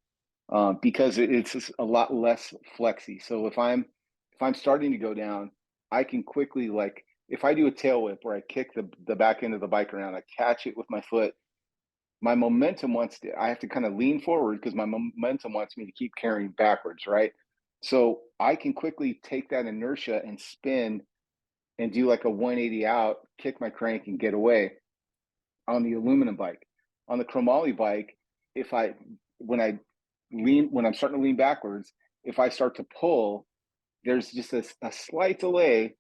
because it's just a lot less flexy. So if I'm starting to go down, I can quickly, like if I do a tail whip where I kick the back end of the bike around, I catch it with my foot. My momentum I have to kind of lean forward because my momentum wants me to keep carrying backwards, right? So I can quickly take that inertia and spin and do like a 180 out, kick my crank and get away on the aluminum bike. On the chromoly bike, if I when I'm starting to lean backwards, if I start to pull, there's just a slight delay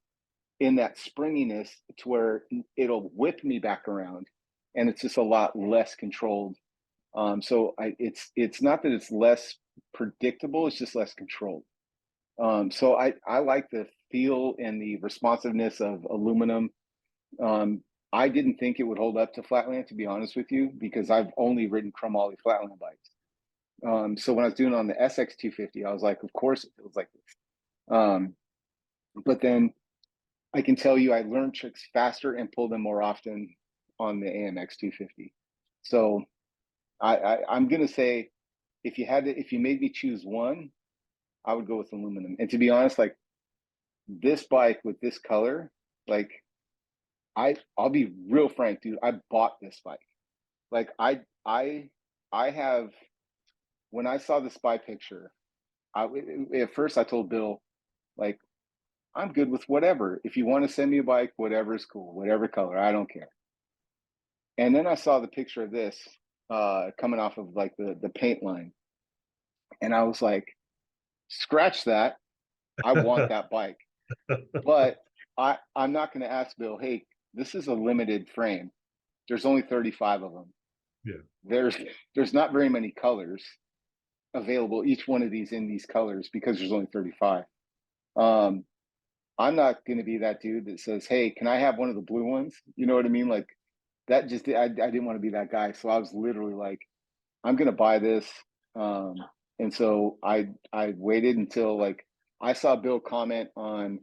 in that springiness to where it'll whip me back around, and it's just a lot less controlled. It's not that it's less predictable; it's just less controlled. So I like the feel and the responsiveness of aluminum. Um, I didn't think it would hold up to flatland, to be honest with you, because I've only ridden chromoly flatland bikes. So when I was doing it on the SX 250, I was like, of course it feels like this. Um, but then I can tell you, I learned tricks faster and pull them more often on the AMX 250. So I'm gonna say, if you made me choose one, I would go with aluminum. And to be honest, like this bike with this color, like I'll be real frank, dude. I bought this bike. Like I have, when I saw the spy picture, at first I told Bill, like, I'm good with whatever. If you want to send me a bike, whatever is cool, whatever color, I don't care. And then I saw the picture of this coming off of like the paint line. And I was like, scratch that. I want that bike. But I'm not going to ask Bill, hey, this is a limited frame. There's only 35 of them. Yeah. There's not very many colors available, each one of these in these colors, because there's only 35. I'm not going to be that dude that says, hey, can I have one of the blue ones? You know what I mean? Like that just, I didn't want to be that guy. So I was literally like, I'm going to buy this. Um, and so I waited until like I saw Bill comment on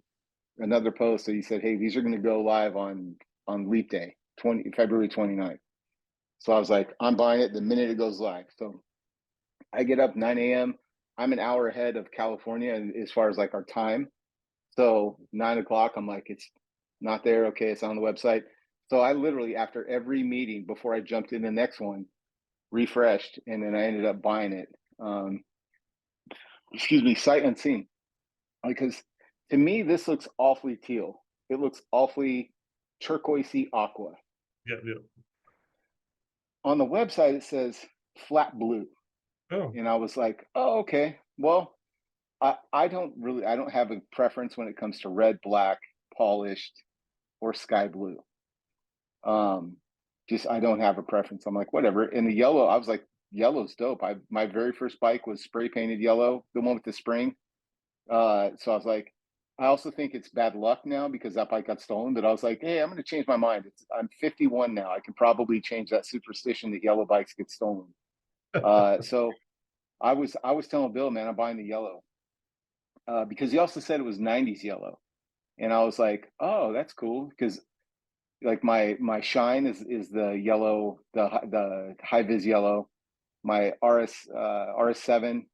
another post that he said, hey, these are going to go live on Leap Day, February 29th. So I was like, I'm buying it the minute it goes live. So I get up 9 a.m. I'm an hour ahead of California as far as like our time. So 9 o'clock, I'm like, it's not there. Okay, it's on the website. So I literally, after every meeting, before I jumped in the next one, refreshed, and then I ended up buying it. Excuse me, sight unseen. Because to me, this looks awfully teal. It looks awfully turquoisey aqua. Yeah, yeah. On the website, it says flat blue. Oh, And I was like, oh, okay. Well, I don't have a preference when it comes to red, black, polished, or sky blue. Just I don't have a preference. I'm like, whatever. In the yellow, I was like, yellow's dope. My very first bike was spray painted yellow, the one with the spring. So I was like, I also think it's bad luck now because that bike got stolen. But I was like, hey, I'm going to change my mind. I'm 51 now. I can probably change that superstition that yellow bikes get stolen. So I was telling Bill, man, I'm buying the yellow because he also said it was 90s yellow, and I was like, oh, that's cool because like my shine is the yellow, the high vis yellow. My RS7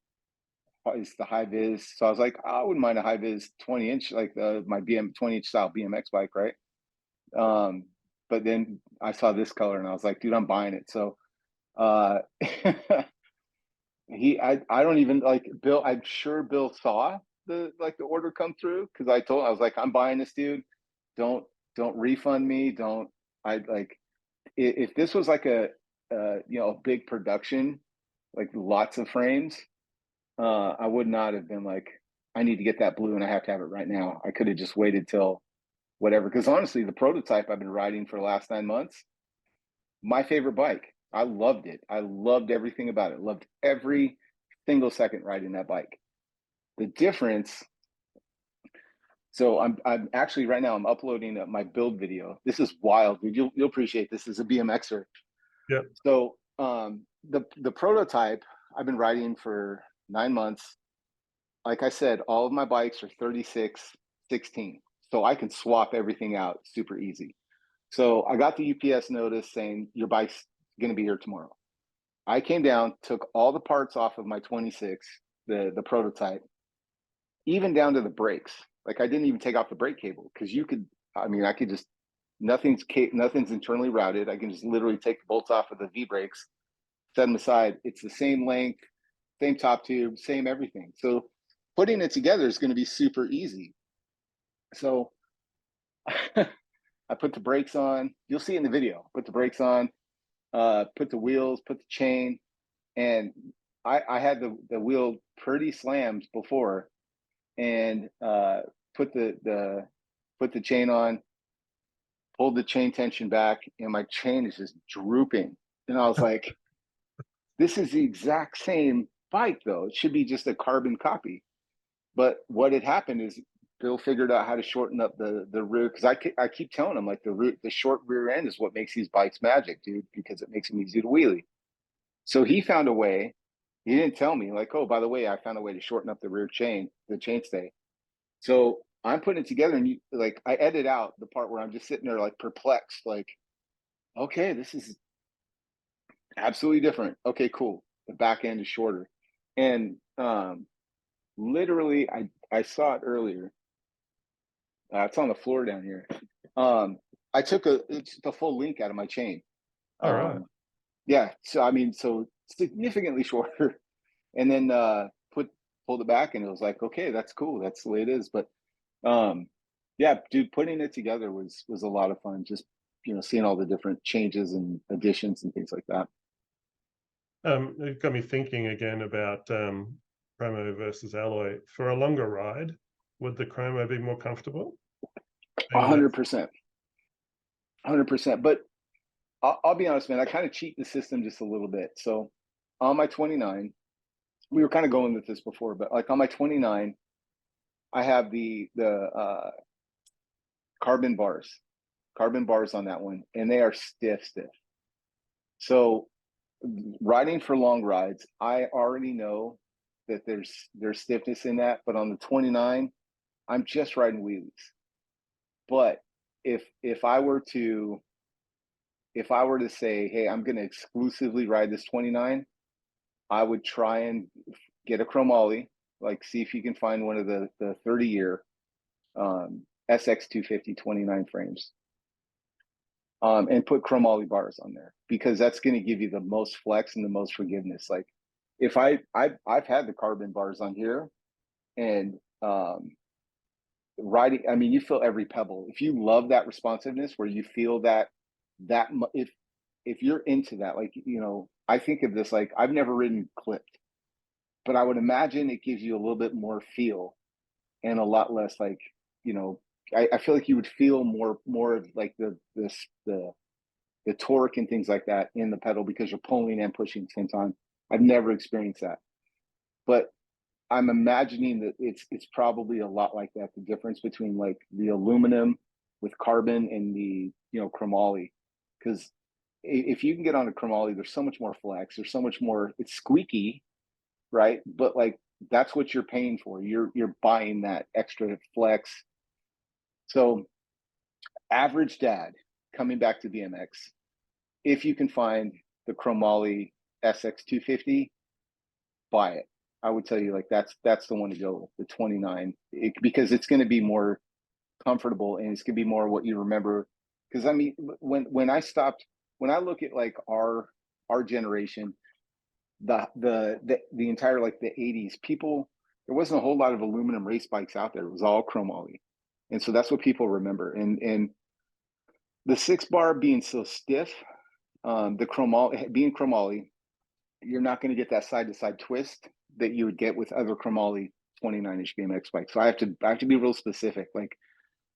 is the high vis. So I was like, I wouldn't mind a high vis 20-inch, like my 20-inch style BMX bike, right? But then I saw this color and I was like, dude, I'm buying it. So uh I don't even like Bill. I'm sure Bill saw the order come through because I was like, I'm buying this, dude. Don't don't refund me. Don't I like if this was like a a big production, like lots of frames, I would not have been like, I need to get that blue and I have to have it right now. I could have just waited till whatever. Because honestly, the prototype I've been riding for the last 9 months, my favorite bike. I loved it. I loved everything about it. Loved every single second riding that bike. The difference. So I'm actually right now I'm uploading my build video. This is wild, dude. You'll appreciate this as a BMXer. yeah. So the prototype I've been riding for 9 months. Like I said, all of my bikes are 36/16, so I can swap everything out super easy. So I got the UPS notice saying your bike's going to be here tomorrow. I came down, took all the parts off of my 26, the prototype, even down to the brakes. Like I didn't even take off the brake cable because you could. I mean, I could just nothing's internally routed. I can just literally take the bolts off of the V brakes, set them aside. It's the same length, same top tube, same everything. So putting it together is going to be super easy. So I put the brakes on. You'll see it in the video. Put the brakes on, put the wheels, put the chain, and I had the wheel pretty slammed before, and put the chain on, pulled the chain tension back, and my chain is just drooping. And I was like, this is the exact same bike though. It should be just a carbon copy. But what had happened is Bill figured out how to shorten up the rear because I keep telling him like the short rear end is what makes these bikes magic, dude, because it makes them easy to wheelie. So he found a way. He didn't tell me like, oh, by the way, I found a way to shorten up the rear chain, the chainstay. So I'm putting it together, and like I edit out the part where I'm just sitting there like perplexed, like, okay, this is absolutely different. Okay, cool. The back end is shorter, and literally, I saw it earlier. It's on the floor down here. I took it's the full link out of my chain. All right. Yeah, so I mean, so significantly shorter, and then pulled it back, and it was like, okay, that's cool. That's the way it is. But um, yeah, dude, putting it together was a lot of fun. Just seeing all the different changes and additions and things like that. It got me thinking again about chromo versus alloy. For a longer ride, would the chromo be more comfortable? 100%, 100%. But I'll be honest, man, I kind of cheat the system just a little bit. So on my 29, we were kind of going with this before, but like on my 29, I have the carbon bars on that one, and they are stiff. So riding for long rides, I already know that there's stiffness in that, but on the 29, I'm just riding wheelies. But if I were to say, hey, I'm going to exclusively ride this 29, I would try and get a chromoly, like see if you can find one of the 30-year SX 250 29 frames, and put chromoly bars on there, because that's going to give you the most flex and the most forgiveness. Like if I've had the carbon bars on here, and riding, I mean, you feel every pebble. If you love that responsiveness where you feel that if you're into that, like, you know, I think of this, like, I've never ridden clipped, but I would imagine it gives you a little bit more feel and a lot less, like, you know, I feel like you would feel more of like the torque and things like that in the pedal, because you're pulling and pushing at the same time. I've never experienced that, but I'm imagining that it's probably a lot like that. The difference between like the aluminum with carbon and the, you know, chromoly, because if you can get on a chromoly, there's so much more flex. There's so much more. It's squeaky, right? But like that's what you're paying for. You're buying that extra flex. So average dad coming back to BMX, if you can find the chromoly SX 250, buy it. I would tell you, like, that's the one to go with, the 29, because it's going to be more comfortable, and it's going to be more what you remember. Because I mean, when I look at like our generation, the entire, like, the 80s, people, there wasn't a whole lot of aluminum race bikes out there. It was all chromoly, and so that's what people remember. And the 6-bar being so stiff, the chromoly being chromoly, you're not going to get that side to side twist that you would get with other chromoly 29-inch BMX bikes. So I have to be real specific. Like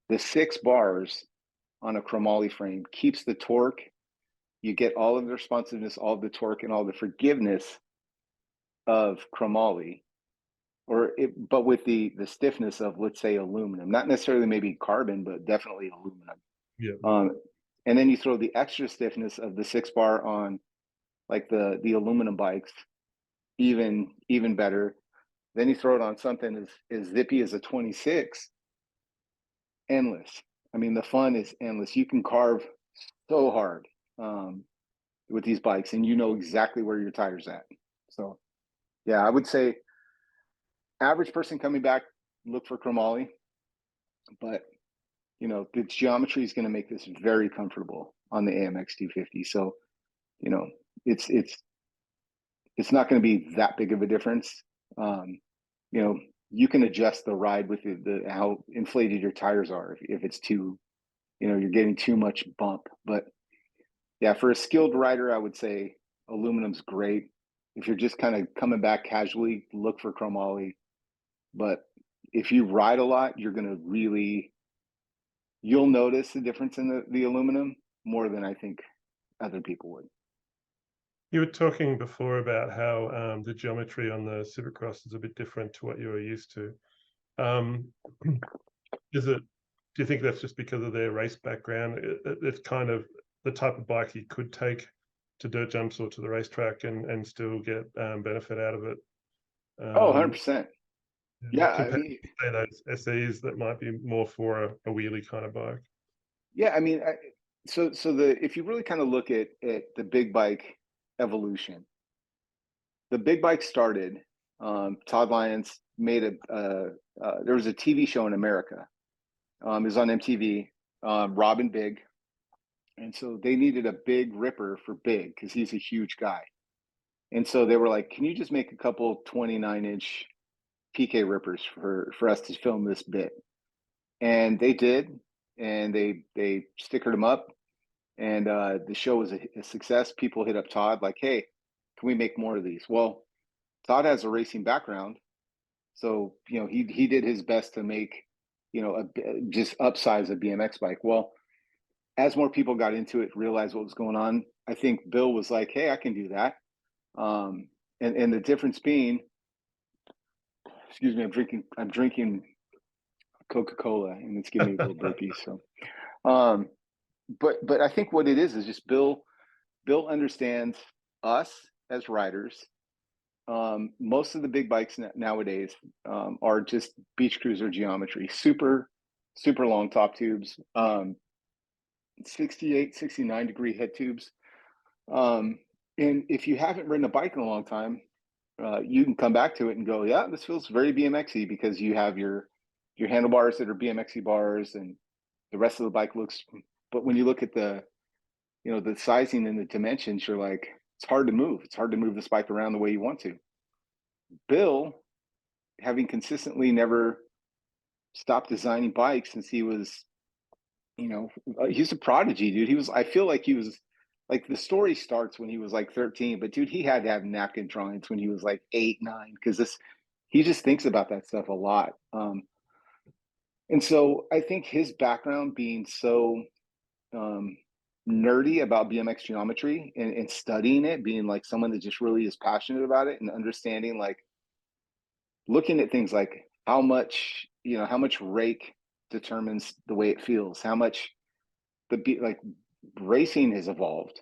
the 6 bars on a chromoly frame keeps the torque. You get all of the responsiveness, all of the torque, and all the forgiveness of chromoly, but with the stiffness of, let's say, aluminum. Not necessarily maybe carbon, but definitely aluminum. Yeah. And then you throw the extra stiffness of the 6-bar on like the aluminum bikes, even better. Then you throw it on something as zippy as a 26, endless. I mean, the fun is endless. You can carve so hard with these bikes, and you know exactly where your tire's at. So yeah, I would say average person coming back, look for chromoly, but you know, the geometry is going to make this very comfortable on the AMX 250. So, you know, it's not going to be that big of a difference. You know, you can adjust the ride with how inflated your tires are if it's too, you know, you're getting too much bump. But yeah, for a skilled rider, I would say aluminum's great. If you're just kind of coming back casually, look for chromoly. But if you ride a lot, you'll notice the difference in the aluminum more than I think other people would. You were talking before about how the geometry on the Supercross is a bit different to what you were used to. Do you think that's just because of their race background? It's kind of the type of bike you could take to dirt jumps or to the racetrack and still get benefit out of it. 100%. Yeah, Compared to, say, those SEs that might be more for a wheelie kind of bike. yeah. I mean, if you really kind of look at the big bike evolution, the big bike started. Todd Lyons made there was a TV show in America. It was on MTV. Rob and Big, and so they needed a big ripper for Big because he's a huge guy. And so they were like, "Can you just make a couple 29-inch PK rippers for us to film this bit?" And they did, and they stickered them up, and the show was a success. People hit up Todd like, "Hey, can we make more of these?" Well, Todd has a racing background, So, he did his best to make, just upsize a BMX bike. Well, as more people got into it, realized what was going on, I think Bill was like, "Hey, I can do that." And the difference being, excuse me, I'm drinking Coca-Cola, and it's giving me a little burpee. So, um, but I think what it is just Bill understands us as riders. Most of the big bikes nowadays are just beach cruiser geometry, super long top tubes, 68, 69-degree head tubes. And if you haven't ridden a bike in a long time, you can come back to it and go, yeah, this feels very BMXy, because you have your handlebars that are BMXy bars, and the rest of the bike looks. But when you look at the sizing and the dimensions, you're like, it's hard to move. It's hard to move this bike around the way you want to. Bill, having consistently never stopped designing bikes since he was, he's a prodigy, dude. I feel like he was, like, the story starts when he was like 13, but dude, he had to have napkin drawings when he was like 8, 9, because he just thinks about that stuff a lot. And so I think his background being so nerdy about BMX geometry, and studying it, being like someone that just really is passionate about it, and understanding, like, looking at things like how much rake determines the way it feels, how much like racing has evolved,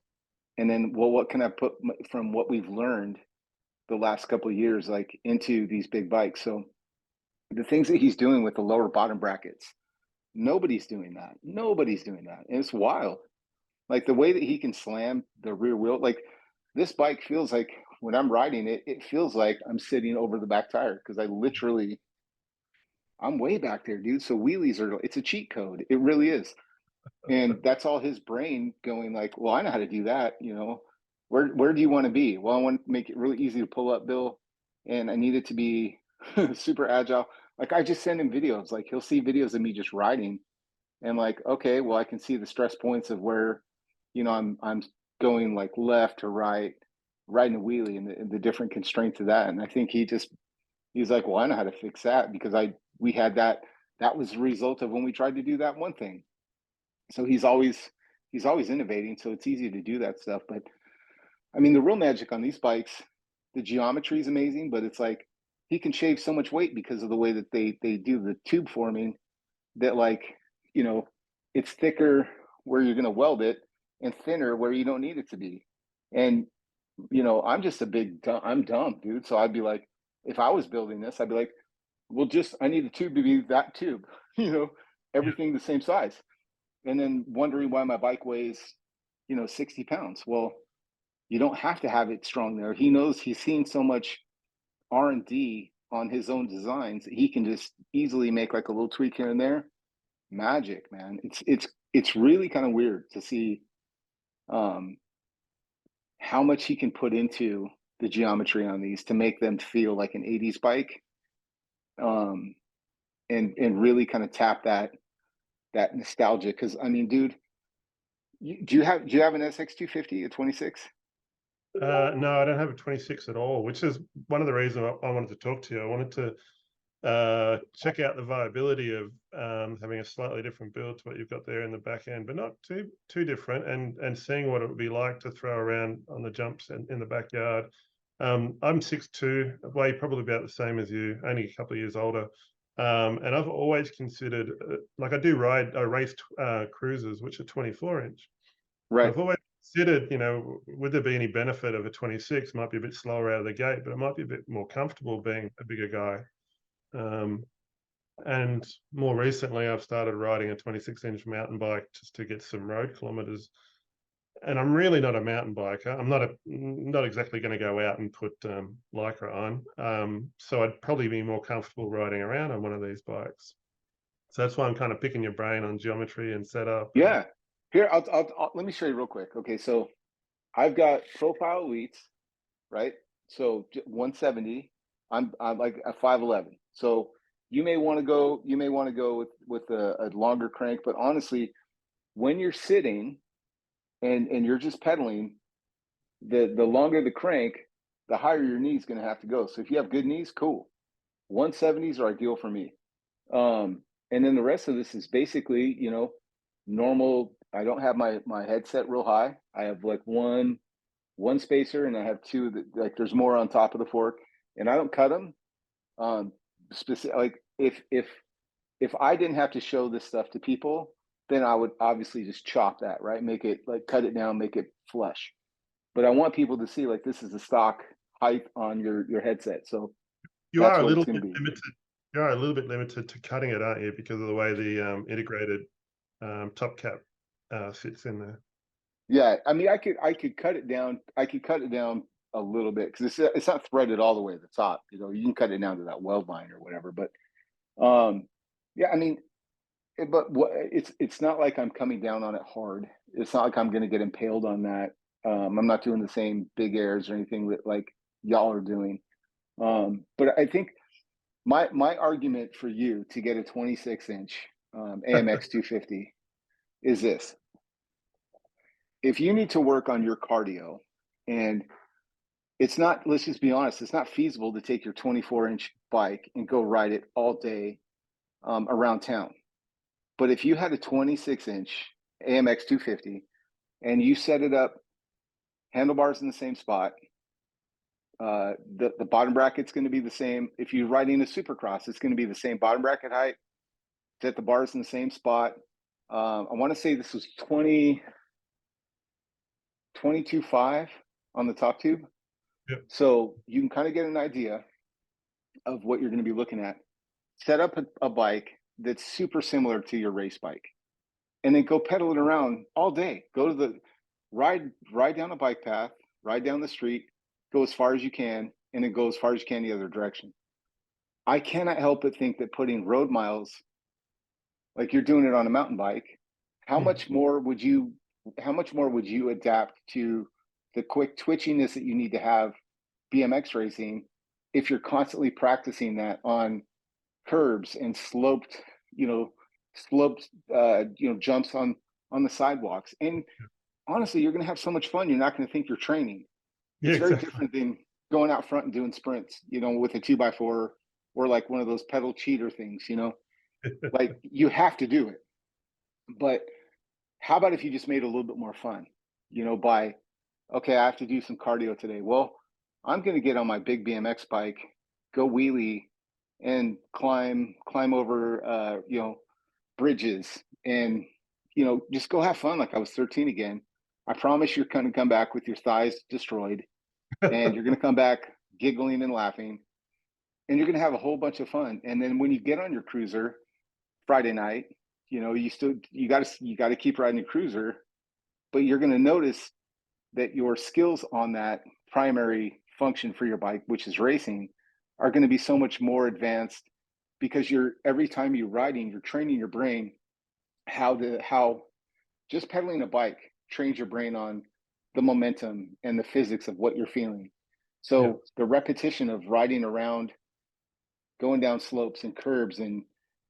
and then, well, what can I put from what we've learned the last couple of years, like, into these big bikes. So the things that he's doing with the lower bottom brackets, nobody's doing that. And it's wild. Like, the way that he can slam the rear wheel, like, this bike feels like, when I'm riding it, it feels like I'm sitting over the back tire, because I'm way back there, dude. So wheelies it's a cheat code. It really is. And that's all his brain going, like, well, I know how to do that. Where do you want to be? Well, I want to make it really easy to pull up, Bill. And I need it to be super agile. Like, I just send him videos. Like, he'll see videos of me just riding, and, like, okay, well, I can see the stress points of where, I'm going, like, left to right, riding a wheelie, and the different constraints of that. And I think he's like, well, I know how to fix that, because we had that was the result of when we tried to do that one thing. So he's always innovating. So it's easy to do that stuff. But I mean, the real magic on these bikes, the geometry is amazing, but it's like, he can shave so much weight because of the way that they do the tube forming, that, like, it's thicker where you're going to weld it, and thinner where you don't need it to be. And I'm just I'm dumb, dude. So I'd be like, if I was building this, I'd be like, well, I need the tube to be that tube, Yeah. everything the same size. And then wondering why my bike weighs, 60 pounds. Well, you don't have to have it strong there. He knows, he's seen so much R&D on his own designs that he can just easily make, like, a little tweak here and there. Magic, man. It's really kind of weird to see um, how much he can put into the geometry on these to make them feel like an 80s bike, um, and really kind of tap that nostalgia. Because, I mean, dude, do you have an SX250, a 26? No, I don't have a 26 at all, which is one of the reasons I wanted to talk to you. I wanted to check out the viability of having a slightly different build to what you've got there in the back end, but not too different, and seeing what it would be like to throw around on the jumps in the backyard. I'm 6'2", weigh probably about the same as you, only a couple of years older. And I've always considered, like, I race cruisers, which are 24-inch. Right. I've always considered, would there be any benefit of a 26? Might be a bit slower out of the gate, but it might be a bit more comfortable being a bigger guy. And more recently, I've started riding a 26-inch mountain bike just to get some road kilometers. And I'm really not a mountain biker. I'm not exactly going to go out and put Lycra on. So I'd probably be more comfortable riding around on one of these bikes. So that's why I'm kind of picking your brain on geometry and setup. Yeah. Here, let me show you real quick. Okay, so I've got profile elites, right? So 170. I'm like a 5'11. So you may want to go with a longer crank, but honestly, when you're sitting and you're just pedaling, the longer the crank, the higher your knee's going to have to go. So if you have good knees, cool. 170s are ideal for me. And then the rest of this is basically, normal. I don't have my headset real high. I have like one spacer, and I have two that, like, there's more on top of the fork, and I don't cut them. Specific, like, if I didn't have to show this stuff to people, then I would obviously just chop that, right? Make it, like, cut it down, make it flush. But I want people to see, like, this is the stock height on your headset. So You are that's a what it's little going bit to be. limited. You are a little bit limited to cutting it, aren't you? Because of the way the integrated top cap fits in there. Yeah, I mean, I could cut it down. I could cut it down a little bit because it's not threaded all the way to the top. You can cut it down to that weld line or whatever. But yeah, I mean, it's not like I'm coming down on it hard. It's not like I'm going to get impaled on that. I'm not doing the same big airs or anything that, like, y'all are doing. But I think my argument for you to get a 26-inch AMX 250 is this: if you need to work on your cardio, and it's not, let's just be honest, it's not feasible to take your 24-inch bike and go ride it all day around town. But if you had a 26-inch AMX 250 and you set it up, handlebars in the same spot, the bottom bracket's going to be the same. If you're riding a Supercross, it's going to be the same bottom bracket height. Set the bars in the same spot. I want to say this was 22.5 on the top tube. Yep. So you can kind of get an idea of what you're going to be looking at. Set up a bike that's super similar to your race bike, and then go pedal it around all day. Go to the ride down a bike path, ride down the street, go as far as you can, and then go as far as you can the other direction. I cannot help but think that putting road miles, like you're doing it on a mountain bike, how much more would you adapt to the quick twitchiness that you need to have BMX racing if you're constantly practicing that on curbs and sloped jumps on the sidewalks? And honestly, you're going to have so much fun, you're not going to think you're training. Yeah, It's very exactly. different than going out front and doing sprints, with a 2x4 or like one of those pedal cheater things. Like, you have to do it. But how about if you just made it a little bit more fun, by, okay, I have to do some cardio today. Well, I'm going to get on my big BMX bike, go wheelie, and climb over, bridges, and, just go have fun like I was 13 again. I promise you're going to come back with your thighs destroyed, and you're going to come back giggling and laughing, and you're going to have a whole bunch of fun. And then when you get on your cruiser Friday night, you got to keep riding your cruiser, but you're going to notice that your skills on that primary function for your bike, which is racing, are going to be so much more advanced, because every time you're riding, you're training your brain how just pedaling a bike trains your brain on the momentum and the physics of what you're feeling. So Yeah. the repetition of riding around, going down slopes and curbs and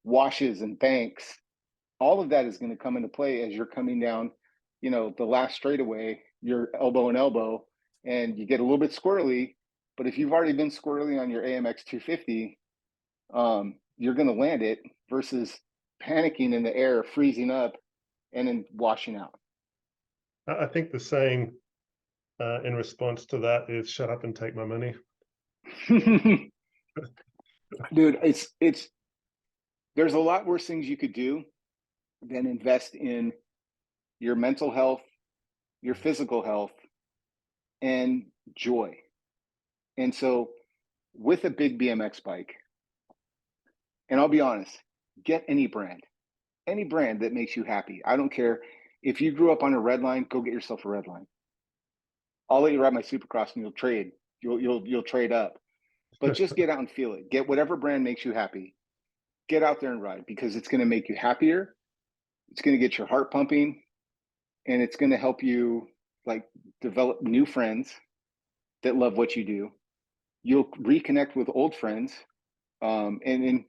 washes and banks, all of that is going to come into play as you're coming down, the last straightaway, you're elbow and elbow, and you get a little bit squirrely. But if you've already been squirrely on your AMX 250, you're going to land it versus panicking in the air, freezing up, and then washing out. I think the saying in response to that is "shut up and take my money." Dude, it's there's a lot worse things you could do than invest in your mental health, your physical health, and joy. And so with a big BMX bike, and I'll be honest, get any brand that makes you happy. I don't care if you grew up on a red line, go get yourself a red line. I'll let you ride my Supercross, and you'll trade up. But just get out and feel it. Get whatever brand makes you happy. Get out there and ride, because it's going to make you happier. It's going to get your heart pumping, and it's going to help you, like, develop new friends that love what you do. You'll reconnect with old friends, and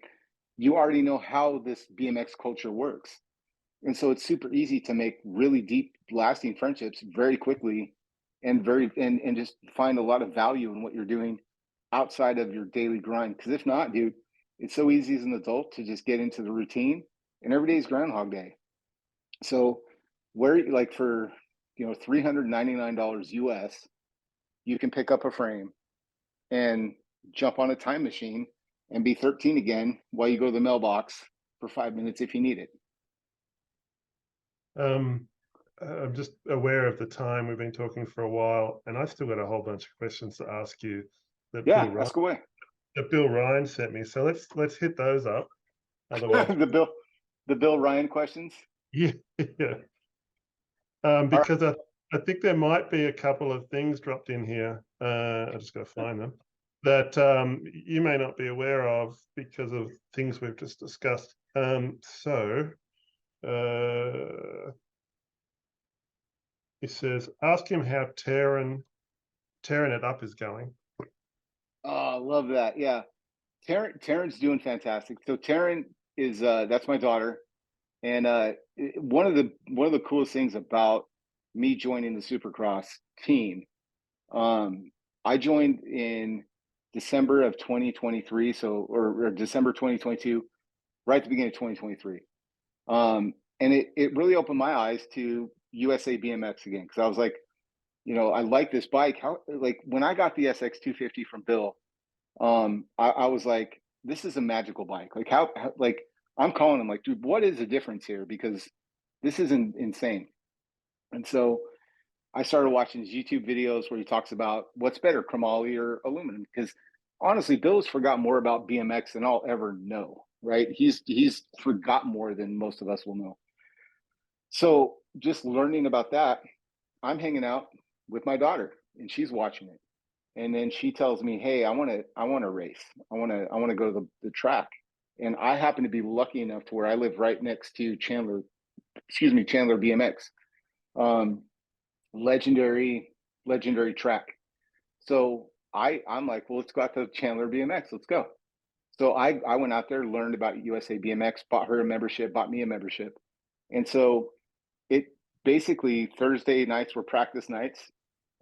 you already know how this BMX culture works. And so it's super easy to make really deep, lasting friendships very quickly, and just find a lot of value in what you're doing outside of your daily grind. Because if not, dude, It's so easy as an adult to just get into the routine, and every day is Groundhog Day. So where like for $399 US, you can pick up a frame and jump on a time machine and be 13 again while you go to the mailbox for 5 minutes if you need it. I'm just aware of the time. We've been talking for a while, and I've still got a whole bunch of questions to ask you that Yeah, ask away. Bill Ryan sent me. So let's hit those up. Otherwise, the Bill Ryan questions. yeah, yeah. Because I think there might be a couple of things dropped in here. I just got to find them that you may not be aware of because of things we've just discussed. He says, ask him how tearing it up is going. Oh, I love that. Yeah. Taryn's doing fantastic. So Taryn is that's my daughter. And one of the coolest things about me joining the Supercross team, I joined in December of 2023, or December 2022, right at the beginning of 2023. And it really opened my eyes to USA BMX again, because I was like, I like this bike. How, like, when I got the SX 250 from Bill, I was like, this is a magical bike. Like how like I'm calling him like, dude, what is the difference here? Because this is insane. And so I started watching his YouTube videos where he talks about what's better, chromoly or aluminum. Because honestly, Bill's forgot more about BMX than I'll ever know. Right? He's forgot more than most of us will know. So just learning about that, I'm hanging out with my daughter and she's watching it. And then she tells me, "Hey, I want to race. I want to go to the track." And I happen to be lucky enough to where I live right next to Chandler BMX, um, legendary track. So I'm like, well, let's go out to Chandler BMX. Let's go. So I went out there, learned about USA BMX, bought her a membership, bought me a membership, and so it basically Thursday nights were practice nights.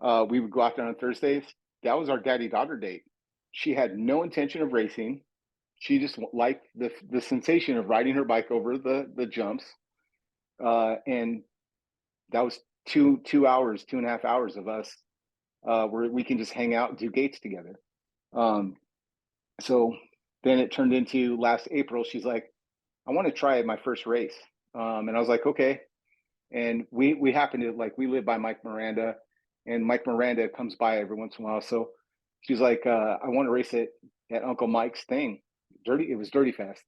We would go out there on Thursdays. That was our daddy-daughter date. She had no intention of racing. She just liked the sensation of riding her bike over the jumps. And that was 2.5 hours of us where we can just hang out and do gates together. So then it turned into last April. She's like, I want to try my first race. And I was like, okay. And we happen to, like, we live by Mike Miranda, and Mike Miranda comes by every once in a while. So she's like, I want to race it at Uncle Mike's thing. It was Dirty Fest.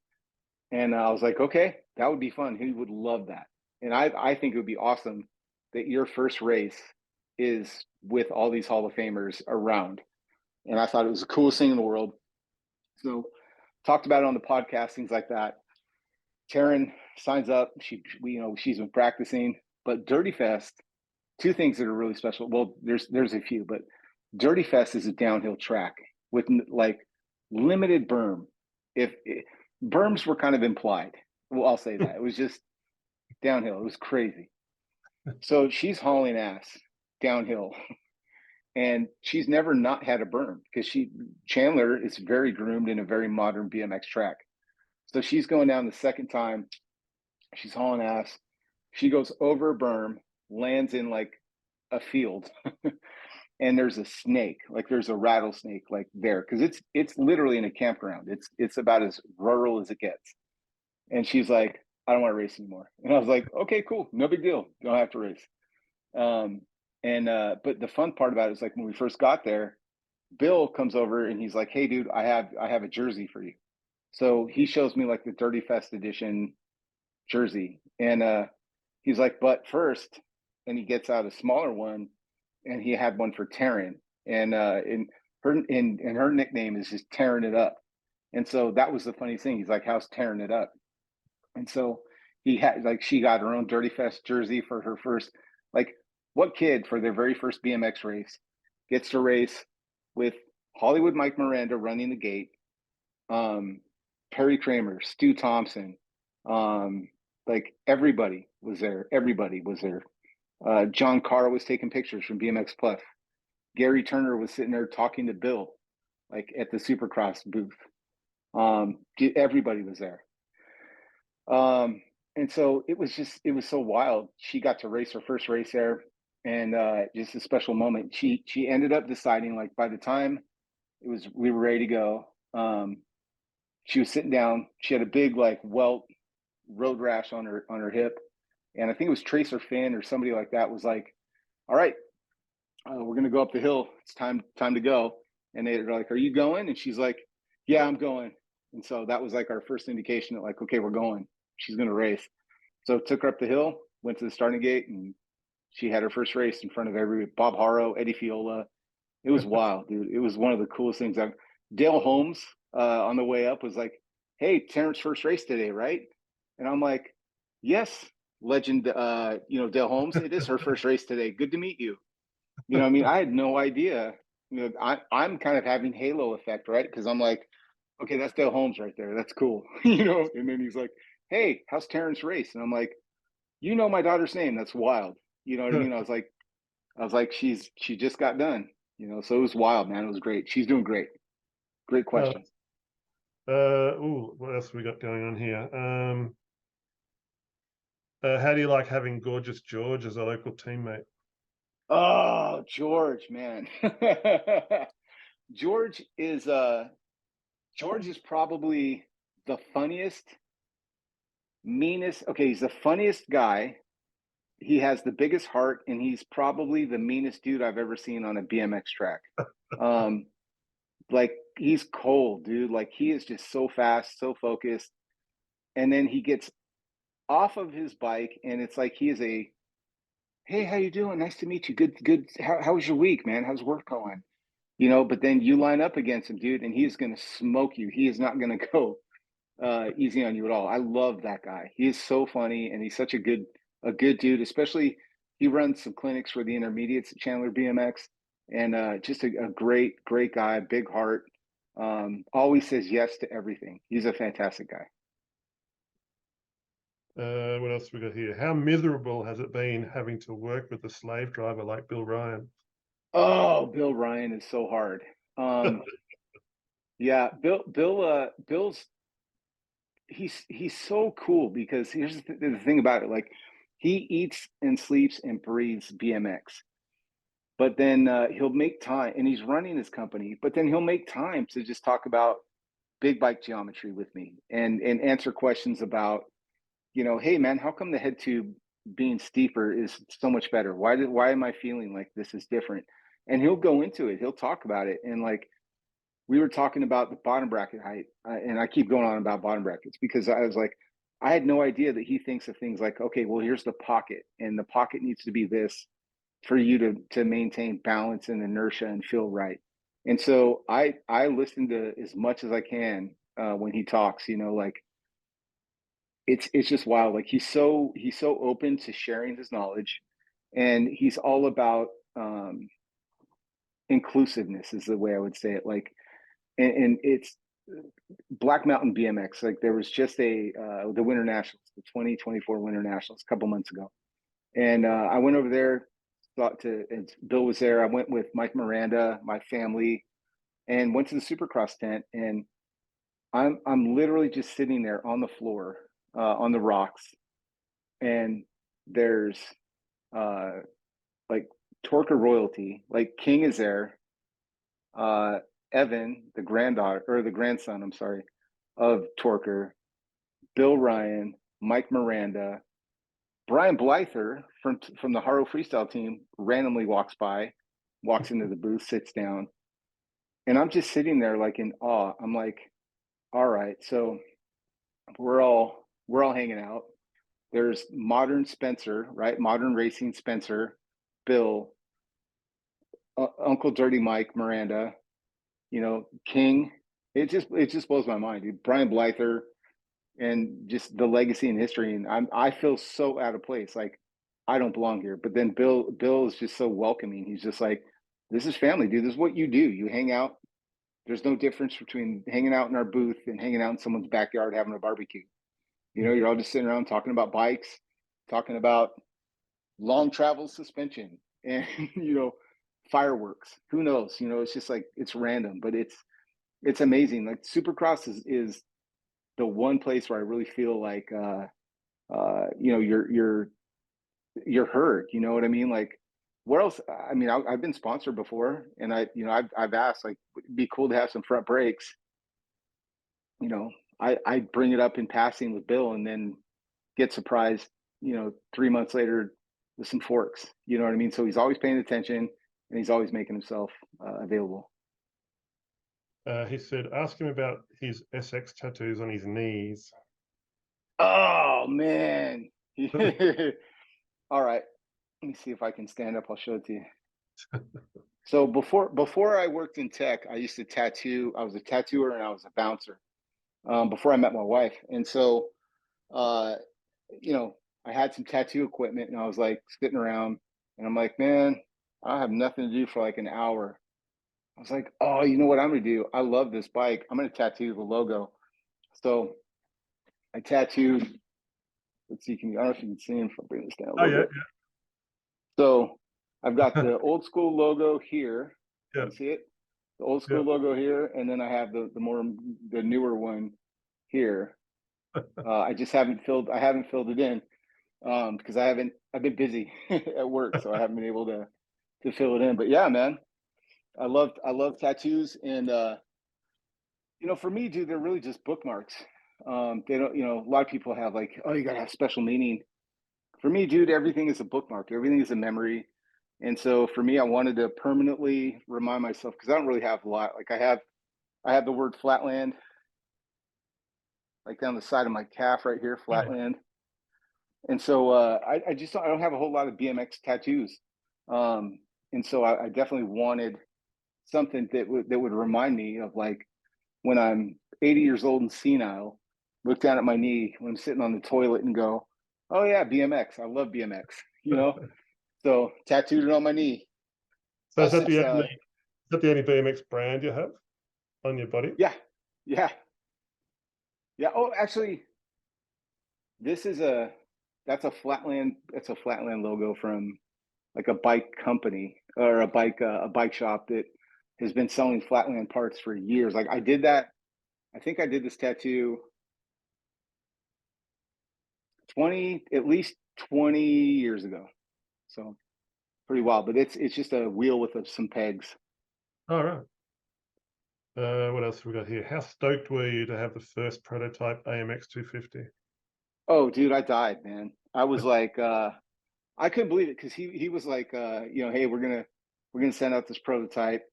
And I was like, okay, that would be fun. He would love that. And I think it would be awesome that your first race is with all these Hall of Famers around. And I thought it was the coolest thing in the world. So talked about it on the podcast, things like that. Taryn signs up. She's been practicing, but Dirty Fest, two things that are really special. Well, there's a few, but Dirty Fest is a downhill track with like limited berm. Berms were kind of implied, well, I'll say that it was just downhill. It was crazy. So she's hauling ass downhill, and she's never not had a berm because Chandler is very groomed in a very modern BMX track. So she's going down the second time. She's hauling ass. She goes over a berm, lands in like a field, and there's a snake, like there's a rattlesnake, like there, because it's literally in a campground. It's about as rural as it gets. And she's like, I don't want to race anymore. And I was like, okay, cool, no big deal. Don't have to race. But the fun part about it is, like, when we first got there, Bill comes over and he's like, hey, dude, I have a jersey for you. So he shows me like the Dirty Fest edition jersey. And he's like, but first, and he gets out a smaller one, and he had one for Taryn. And her nickname is just Tearing It Up. And so that was the funny thing. He's like, how's Tearing It Up? And so she got her own Dirty Fest jersey for her first, like, what kid for their very first BMX race gets to race with Hollywood Mike Miranda running the gate, Perry Kramer, Stu Thompson, like everybody was there. John Carr was taking pictures from BMX Plus. Gary Turner was sitting there talking to Bill, like at the Supercross booth. Everybody was there. Um, and so it was so wild. She got to race her first race there, and just a special moment. She ended up deciding, like, by the time we were ready to go, she was sitting down. She had a big, like, welt road rash on her hip, and I think it was Tracer Finn or somebody like that was like, "All right, we're gonna go up the hill. It's time to go." And they're like, "Are you going?" And she's like, "Yeah, I'm going." And so that was like our first indication that, like, okay, we're going. She's gonna race. So took her up the hill, went to the starting gate, and she had her first race in front of every Bob Harrow, Eddie Fiola. It was wild, dude. It was one of the coolest things. Dale Holmes on the way up was like, "Hey, Terrence first race today, right?" And I'm like, "Yes, legend, Dale Holmes. It is her first race today. Good to meet you." I mean, I had no idea. I'm kind of having halo effect, right? Because I'm like, okay, that's Dale Holmes right there. That's cool, And then he's like, "Hey, how's Terrence race?" And I'm like, my daughter's name. That's wild. You know what I mean? I was like, she just got done. So it was wild, man. It was great. She's doing great. Great Uh, question. what else we got going on here? How do you like having Gorgeous George as a local teammate? Oh, George, man. George is George is probably the funniest, meanest. Okay, he's the funniest guy. He has the biggest heart, and he's probably the meanest dude I've ever seen on a BMX track. Um, like, he's cold, dude. Like, he is just so fast, so focused. And then he gets off of his bike, and it's like he is a, "Hey, how you doing? Nice to meet you. Good. How was your week, man? How's work going?" But then you line up against him, dude, and he's going to smoke you. He is not going to go easy on you at all. I love that guy. He is so funny, and he's such a good dude. Especially, he runs some clinics for the intermediates at Chandler BMX, and just a great guy, big heart. Always says yes to everything. He's a fantastic guy. What else we got here? How miserable has it been having to work with a slave driver like Bill Ryan? Oh, Bill Ryan is so hard. Um, yeah, Bill's he's so cool because here's the thing about it. Like, he eats and sleeps and breathes BMX, but then he'll make time, and he's running his company, but then he'll make time to just talk about big bike geometry with me and answer questions about, "Hey, man, how come the head tube being steeper is so much better? Why am I feeling like this is different?" And he'll go into it. He'll talk about it. And, like, we were talking about the bottom bracket height, and I keep going on about bottom brackets because I was like, I had no idea that he thinks of things like, okay, well, here's the pocket, and the pocket needs to be this for you to maintain balance and inertia and feel right. And so I listen to as much as I can when he talks. Like, it's just wild. Like, he's so open to sharing his knowledge, and he's all about inclusiveness is the way I would say it. Like, and it's Black Mountain BMX. Like, there was just the Winter Nationals, the 2024 Winter Nationals, a couple months ago, and I went over there. And Bill was there. I went with Mike Miranda, my family, and went to the Supercross tent. And I'm literally just sitting there on the floor, on the rocks, and there's uh, like Torker royalty. Like, King is there. Uh, Evan, the granddaughter or the grandson, I'm sorry, of Torker, Bill Ryan, Mike Miranda, Brian Blyther from the Haro Freestyle team randomly walks into the booth, sits down, and I'm just sitting there, like, in awe. I'm like, all right, so we're all hanging out. There's modern Spencer, right? Modern racing Spencer, Bill, Uncle Dirty Mike Miranda, King. It just blows my mind, dude. Brian Blyther, and just the legacy and history. And I feel so out of place. Like, I don't belong here. But then Bill is just so welcoming. He's just like, "This is family, dude. This is what you do. You hang out. There's no difference between hanging out in our booth and hanging out in someone's backyard having a barbecue. You're all just sitting around talking about bikes, talking about long travel suspension, and fireworks. Who knows? It's just like, it's random, but it's amazing. Like Supercross is the one place where I really feel like you know, you're heard. You know what I mean? Like, where else? I mean, I've been sponsored before, and you know, I've asked like, it'd be cool to have some front brakes. You know, I bring it up in passing with Bill, and then get surprised. You know, 3 months later with some forks. You know what I mean? So he's always paying attention, and he's always making himself available. He said, ask him about his SX tattoos on his knees. Oh man. All right. Let me see if I can stand up. I'll show it to you. So before I worked in tech, I used to tattoo. I was a tattooer and I was a bouncer before I met my wife. And so, uh, you know, I had some tattoo equipment and I was like sitting around and I'm like, man, I have nothing to do for like an hour. I was like, oh, you know what I'm gonna do? I love this bike. I'm gonna tattoo the logo. So I tattooed. Let's see, I don't know if you can see him if I bring this down a Oh little yeah, bit. So I've got the old school logo here. yeah, You see it? The old yeah. school logo here, and then I have the newer one here. I just haven't filled it in because I've been busy at work, so I haven't been able to fill it in. But yeah, man, I love tattoos, and you know, for me, dude, they're really just bookmarks. They don't, you know, a lot of people have like, oh, you gotta have special meaning. For me, dude, everything is a bookmark. Everything is a memory. And so for me, I wanted to permanently remind myself because I don't really have a lot. Like I have the word flatland like down the side of my calf right here, Oh, yeah. flatland. And so I don't have a whole lot of BMX tattoos. Um, and so I definitely wanted something that would remind me of like when I'm 80 years old and senile, look down at my knee when I'm sitting on the toilet and go, oh yeah, BMX. I love BMX, you know? So tattooed it on my knee. So Plus it's is that the only BMX brand you have on your body? yeah, yeah, yeah. Oh, actually, this is that's a flatland logo from like a bike company or a bike shop that has been selling flatland parts for years. Like I did that. I think I did this tattoo 20 at least 20 years ago. So pretty wild, but it's just a wheel with some pegs. All right. What else have we got here? How stoked were you to have the first prototype AMX 250? Oh, dude, I died, man. I was like, I couldn't believe it because he was like, you know, hey, we're gonna send out this prototype.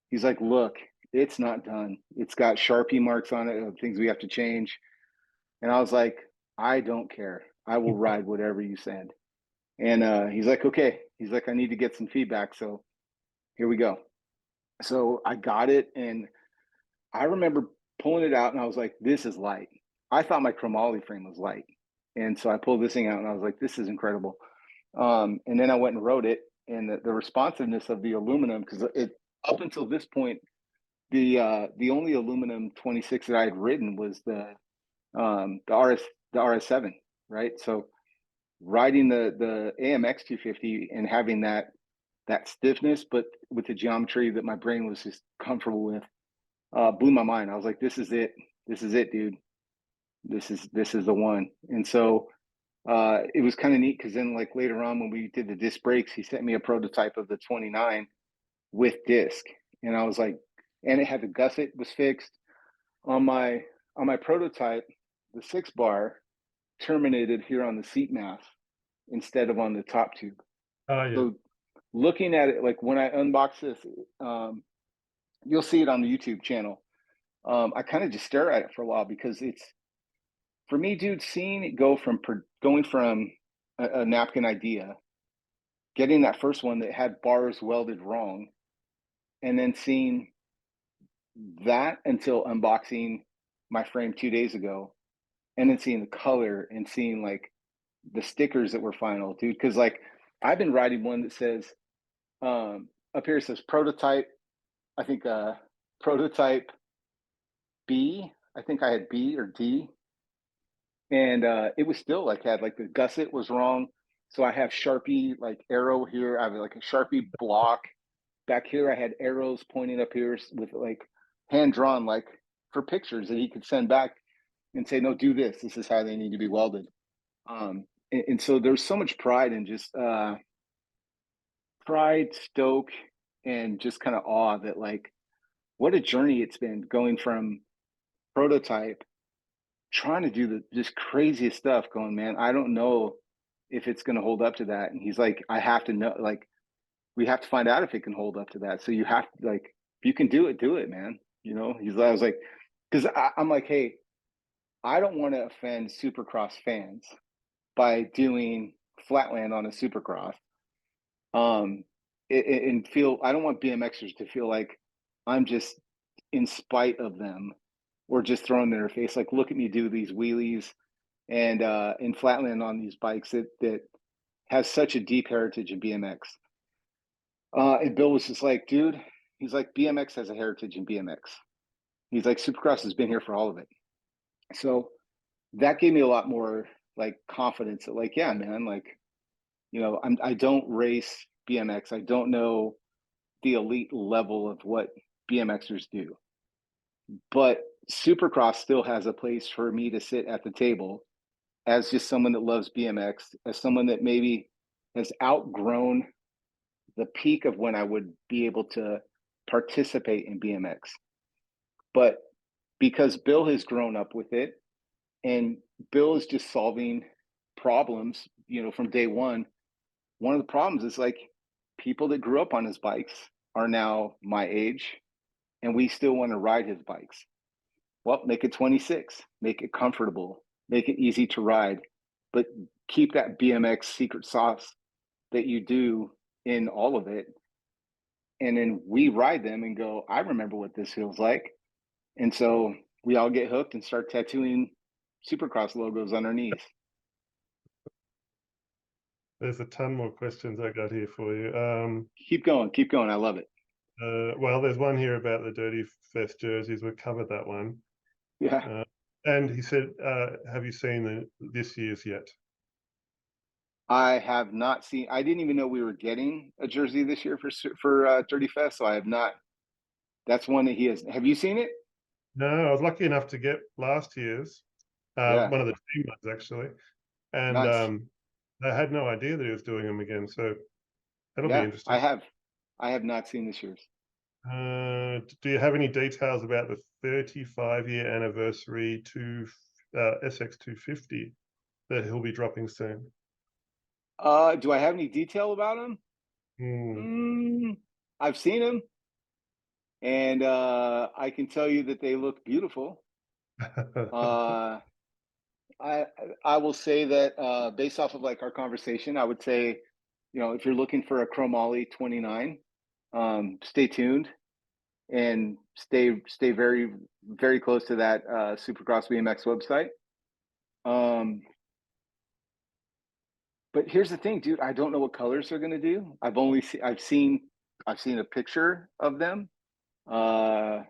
He's like, look, it's not done. It's got Sharpie marks on it of things we have to change. And I was like, I don't care. I will ride whatever you send. And he's like, okay. He's like, I need to get some feedback. So here we go. So I got it, and I remember pulling it out, and I was like, this is light. I thought my chromoly frame was light. And so I pulled this thing out, and I was like, this is incredible. And then I went and wrote it, and the responsiveness of the aluminum, because it up until this point, the only aluminum 26 that I had written was the RS7, right? So riding the AMX 250 and having that stiffness, but with the geometry that my brain was just comfortable with, blew my mind. I was like, this is it. This is it, dude. This is the one. And so it was kind of neat because then like later on when we did the disc brakes, he sent me a prototype of the 29 with disc. And I was like, and it had the gusset was fixed on my prototype. The 6 bar terminated here on the seat mass instead of on the top tube. Oh yeah. So looking at it, like when I unbox this, you'll see it on the YouTube channel. I kind of just stare at it for a while because it's for me, dude. Seeing it going from a napkin idea, getting that first one that had bars welded wrong, and then seeing that until unboxing my frame 2 days ago, and then seeing the color and seeing like the stickers that were final, dude. Because like I've been riding one that says up here it says prototype. I think prototype B. I think I had B or D, and it was still like had like the gusset was wrong. So I have Sharpie like arrow here. I have like a Sharpie block back here. I had arrows pointing up here with like hand drawn, like for pictures that he could send back and say, no, do this. This is how they need to be welded. And so there's so much pride in just pride, stoke, and just kind of awe that like what a journey it's been going from prototype, trying to do this craziest stuff, going, man, I don't know if it's going to hold up to that. And he's like, I have to know, like, we have to find out if it can hold up to that. So you have to, like, if you can do it, man. You know, I was like, because I'm like, hey, I don't want to offend Supercross fans by doing flatland on a Supercross. And feel, I don't want BMXers to feel like I'm just in spite of them or just throwing in their face, like, look at me do these wheelies and in flatland on these bikes that has such a deep heritage in BMX. And Bill was just like, dude, he's like, BMX has a heritage in BMX. He's like, Supercross has been here for all of it. So that gave me a lot more like confidence that like, yeah, man, like, you know, I don't race BMX. I don't know the elite level of what BMXers do, but Supercross still has a place for me to sit at the table as just someone that loves BMX, as someone that maybe has outgrown the peak of when I would be able to participate in BMX. But because Bill has grown up with it and Bill is just solving problems, you know, from day one. One of the problems is like people that grew up on his bikes are now my age and we still want to ride his bikes. Well, make it 26, make it comfortable, make it easy to ride, but keep that BMX secret sauce that you do in all of it. And then we ride them and go, I remember what this feels like. And so we all get hooked and start tattooing Supercross logos on our knees. There's a ton more questions I got here for you. Keep going. I love it. Well, there's one here about the Dirty Fest jerseys. We've covered that one. Yeah. And he said, have you seen this year's yet? I have not seen. I didn't even know we were getting a jersey this year for Dirty Fest, so I have not. That's one that he has. Have you seen it? No, I was lucky enough to get last year's, Yeah. one of the team ones actually, and Nice. I had no idea that he was doing them again. So that'll be Yeah, interesting. I have not seen this year's. Do you have any details about the 35-year anniversary to SX 250 that he'll be dropping soon? Do I have any detail about him? I've seen him, and I can tell you that they look beautiful. I will say that based off of like our conversation, I would say, you know, if you're looking for a Chromoly 29, stay tuned and stay very very close to that Supercross BMX website. But here's the thing, dude. I don't know what colors they're gonna do. I've seen a picture of them. What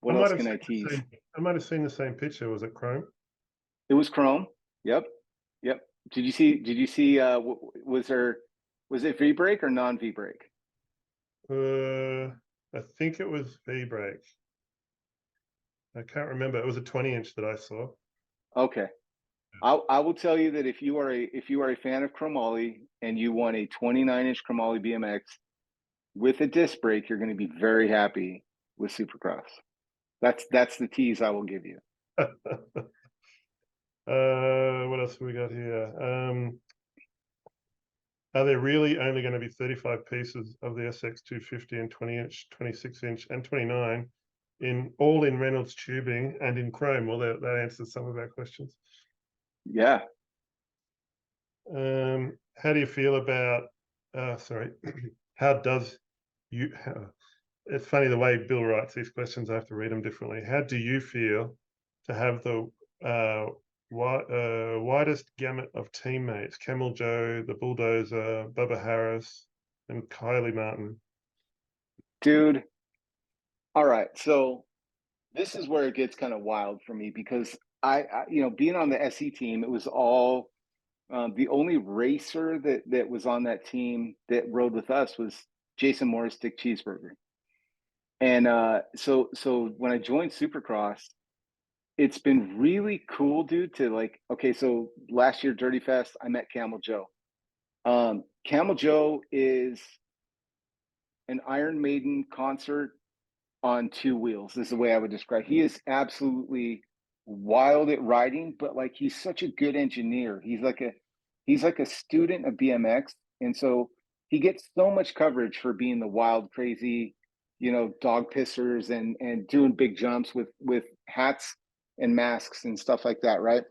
else can I tease? I might have seen the same picture. Was it chrome? It was chrome. Yep. Did you see was it V brake or non V brake? I think it was V brake. I can't remember. It was a 20-inch that I saw. Okay. I will tell you that if you are a fan of Chromoly and you want a 29-inch Chromoly BMX with a disc brake, you're going to be very happy with Supercross. That's the tease I will give you. What else have we got here? Are there really only going to be 35 pieces of the SX 250 and 20-inch, 26-inch, and 29 in Reynolds tubing and in chrome? Well, that answers some of our questions. Yeah. How do you feel about? Sorry. How does you? It's funny the way Bill writes these questions. I have to read them differently. How do you feel to have the widest gamut of teammates? Camel Joe, the Bulldozer, Bubba Harris, and Kylie Martin. Dude. All right. So this is where it gets kind of wild for me because I you know, being on the SE team, it was all the only racer that was on that team that rode with us was Jason Morris, Dick Cheeseburger. And so when I joined Supercross, it's been really cool, dude, to like, okay, so last year, Dirty Fest, I met Camel Joe. Camel Joe is an Iron Maiden concert on two wheels. This is the way I would describe. He is absolutely wild at riding, but like he's such a good engineer. He's like a student of BMX, and so he gets so much coverage for being the wild, crazy, dog pissers and doing big jumps with hats and masks and stuff like that, right?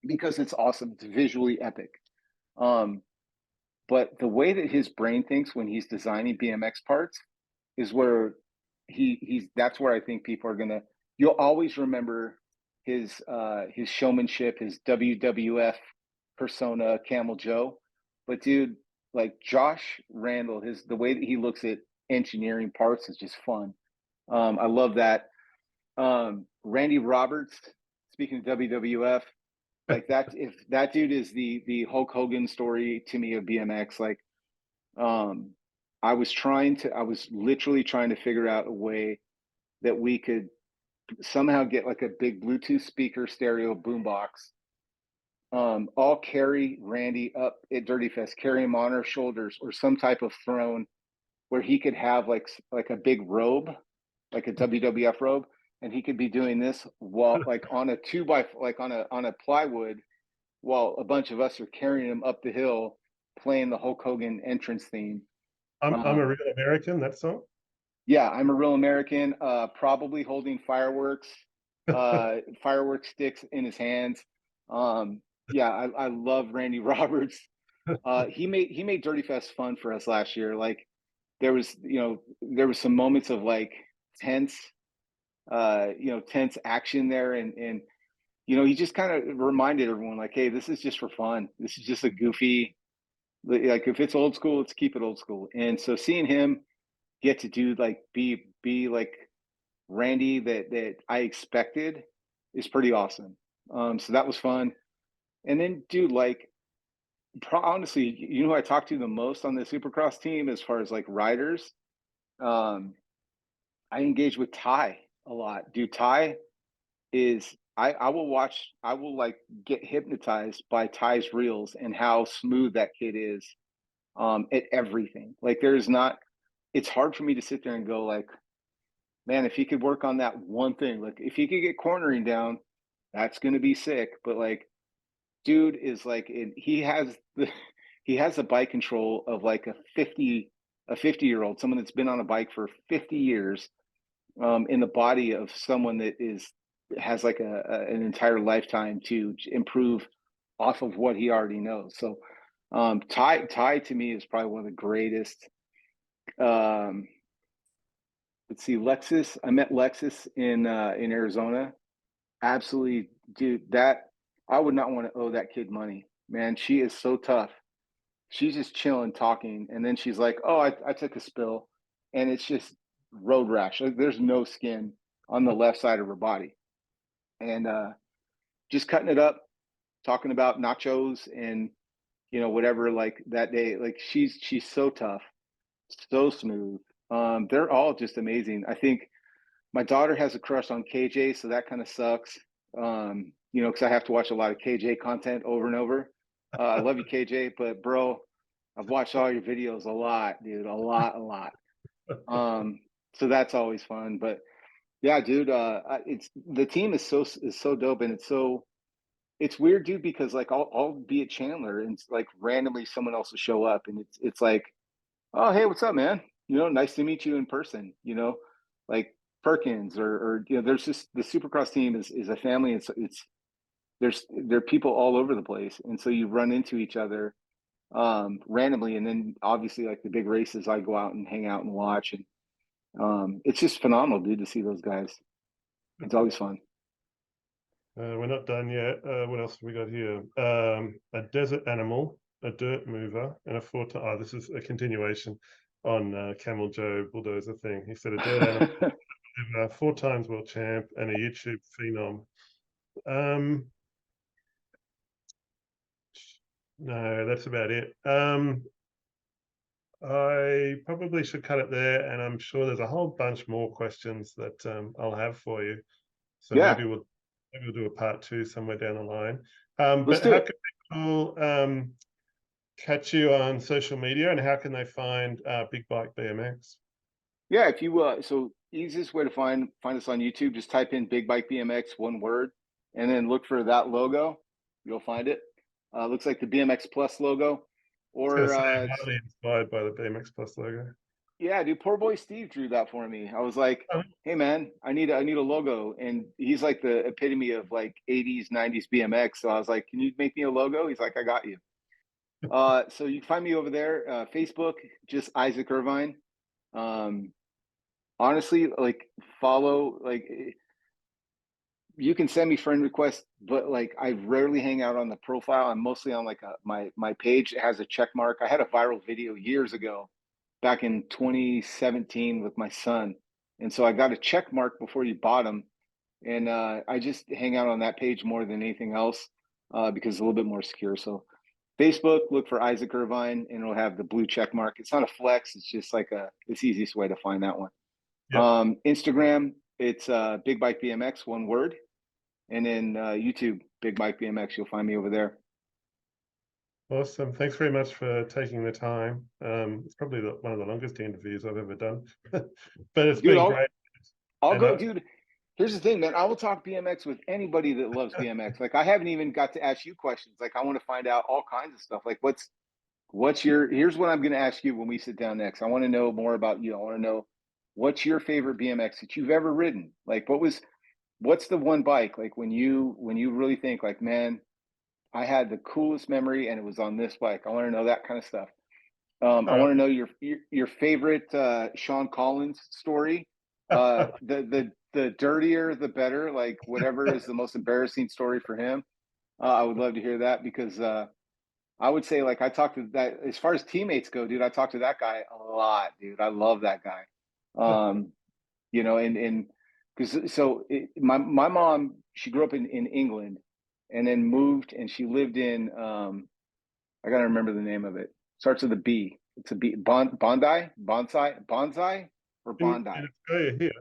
Because it's awesome. It's visually epic. Um, but the way that his brain thinks when he's designing BMX parts is where he's that's where I think people are gonna you'll always remember his showmanship, his WWF persona, Camel Joe. But dude, like Josh Randall, the way that he looks at engineering parts is just fun. I love that. Randy Roberts, speaking of WWF, like that, if that dude is the Hulk Hogan story to me of BMX, like um I was literally trying to figure out a way that we could somehow get like a big Bluetooth speaker stereo boombox, all carry Randy up at Dirty Fest, carry him on our shoulders or some type of throne where he could have like a big robe, like a WWF robe, and he could be doing this while like on a two by like on a plywood while a bunch of us are carrying him up the hill playing the Hulk Hogan entrance theme. I'm a Um, real American, that song. yeah, I'm a real American, probably holding firework sticks in his hands. Yeah, I love Randy Roberts. He made Dirty Fest fun for us last year. Like there was some moments of like tense, tense action there, and he just kind of reminded everyone like, hey, this is just for fun. This is just a goofy, like if it's old school, let's keep it old school. And so seeing him get to do like be like Randy that I expected is pretty awesome. So that was fun. And then, dude, like, honestly, you know who I talked to the most on the Supercross team as far as like riders? Um, I engage with Ty a lot. Dude, Ty is I will like get hypnotized by Ty's reels and how smooth that kid is at everything. Like, there's not. It's hard for me to sit there and go like, man, if he could work on that one thing, like if he could get cornering down, that's going to be sick. But like, dude is like, he has the bike control of like a 50-year-old, someone that's been on a bike for 50 years, in the body of someone that has like an entire lifetime to improve off of what he already knows. So, Ty to me is probably one of the greatest. Um, let's see, Lexus. I met Lexus in Arizona. Absolutely, dude. That I would not want to owe that kid money, man. She is so tough. She's just chilling, talking, and then she's like, "Oh, I took a spill," and it's just road rash. Like, there's no skin on the left side of her body, and just cutting it up, talking about nachos and whatever. Like that day, like she's so tough, so smooth. They're all just amazing. I think my daughter has a crush on KJ, so that kind of sucks. Because I have to watch a lot of KJ content over and over. I love you, KJ, but bro, I've watched all your videos a lot, dude, a lot, a lot. So that's always fun. But yeah, dude, it's the team is so dope, and it's weird, dude, because like I'll be at Chandler and like randomly someone else will show up, and it's like, oh, hey, what's up, man? Nice to meet you in person. Like Perkins or there's just the Supercross team is a family. It's there are people all over the place, and so you run into each other randomly, and then obviously like the big races, I go out and hang out and watch, and it's just phenomenal, dude, to see those guys. It's always fun. We're not done yet. What else have we got here? A desert animal, a dirt mover, and a oh, this is a continuation on Camel Joe Bulldozer thing. He said a dirt animal, 4 times world champ, and a YouTube phenom. No, that's about it. I probably should cut it there, and I'm sure there's a whole bunch more questions that I'll have for you. So Yeah, maybe we'll do a part two somewhere down the line. let's But do how it. can people catch you on social media, and how can they find Big Bike BMX? Yeah, if you so easiest way to find us on YouTube, just type in Big Bike BMX, one word, and then look for that logo. You'll find it. Looks like the BMX Plus logo. I was going to Or say, highly inspired by the BMX Plus logo. yeah, dude, poor boy Steve drew that for me. I was like, Oh, hey man, I need a logo. And he's like the epitome of like 80s, 90s BMX. So I was like, can you make me a logo? He's like, I got you. So you can find me over there, Facebook, just Isaac Irvine. Um, honestly, like follow, like you can send me friend requests, but like I rarely hang out on the profile. I'm mostly on like my page. It has a check mark. I had a viral video years ago, back in 2017 with my son, and so I got a check mark before you bought them, and I just hang out on that page more than anything else because it's a little bit more secure. So Facebook, look for Isaac Irvine, and it'll have the blue check mark. It's not a flex. It's just like it's the easiest way to find that one. yep. Instagram, it's Big Bike BMX, one word. And then YouTube, Big Bike BMX, you'll find me over there. Awesome. Thanks very much for taking the time. It's probably one of the longest interviews I've ever done, but it's Dude, been great. I'll And go, dude. Here's the thing, man. I will talk BMX with anybody that loves BMX. Like I haven't even got to ask you questions. Like I want to find out all kinds of stuff. Like what's your here's what I'm gonna ask you when we sit down next. I want to know more about you. I want to know what's your favorite BMX that you've ever ridden? Like what's the one bike like when you really think like, man, I had the coolest memory and it was on this bike. I want to know that kind of stuff. all I right. want to know your favorite Sean Collins story. The dirtier the better. Like whatever is the most embarrassing story for him. I would love to hear that because I would say like I talked to that as far as teammates go, dude. I talked to that guy a lot, dude. I love that guy. Um, you know, and because my mom, she grew up in England and then moved and she lived in I gotta remember the name of it. Starts with a B. It's a B. Bonsai, or In Bondi. Australia here.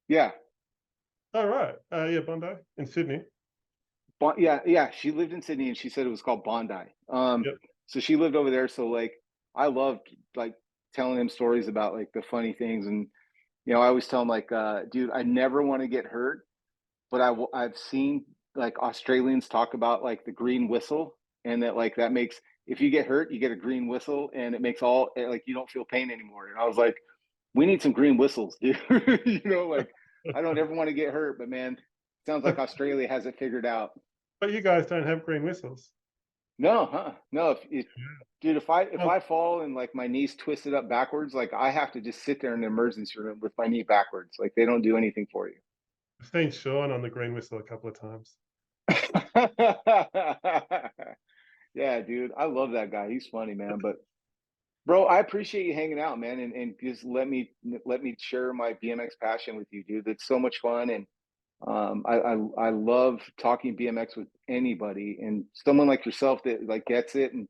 Yeah, All right. Yeah, Bondi in Sydney. yeah, yeah. She lived in Sydney, and she said it was called Bondi. Yep. So she lived over there. So like, I loved like telling him stories about like the funny things, and I always tell him like, dude, I never want to get hurt, but I've seen like Australians talk about like the green whistle, and that like that makes if you get hurt, you get a green whistle, and it makes all like you don't feel pain anymore. And I was like, we need some green whistles, dude. Like I don't ever want to get hurt, but man, sounds like Australia has it figured out. But you guys don't have green whistles. No, huh? No, dude, if Well, I fall and like my knee's twisted up backwards, like I have to just sit there in the emergency room with my knee backwards. Like they don't do anything for you. I've seen Sean on the green whistle a couple of times. Yeah, dude, I love that guy. He's funny, man. But bro, I appreciate you hanging out, man, and just let me share my BMX passion with you, dude. It's so much fun, and I love talking BMX with anybody, and someone like yourself that like gets it and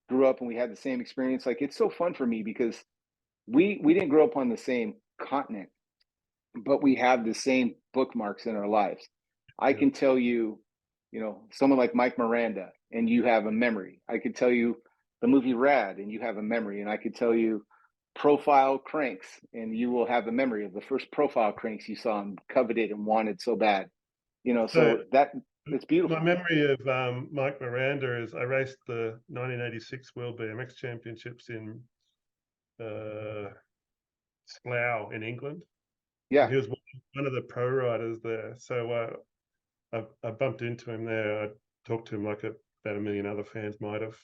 grew up and we had the same experience. Like it's so fun for me because we didn't grow up on the same continent, but we have the same bookmarks in our lives. I Yeah. can tell you, someone like Mike Miranda, and you have a memory. I could tell you the movie Rad, and you have a memory. And I could tell you Profile Cranks, and you will have a memory of the first Profile Cranks you saw and coveted and wanted so bad. So So that it's my beautiful. memory of Mike Miranda is I raced the 1986 World BMX Championships in uh, Slough in England, and Yeah. he was one of the pro riders there. So I bumped into him there. I talked to him like about a million other fans might have.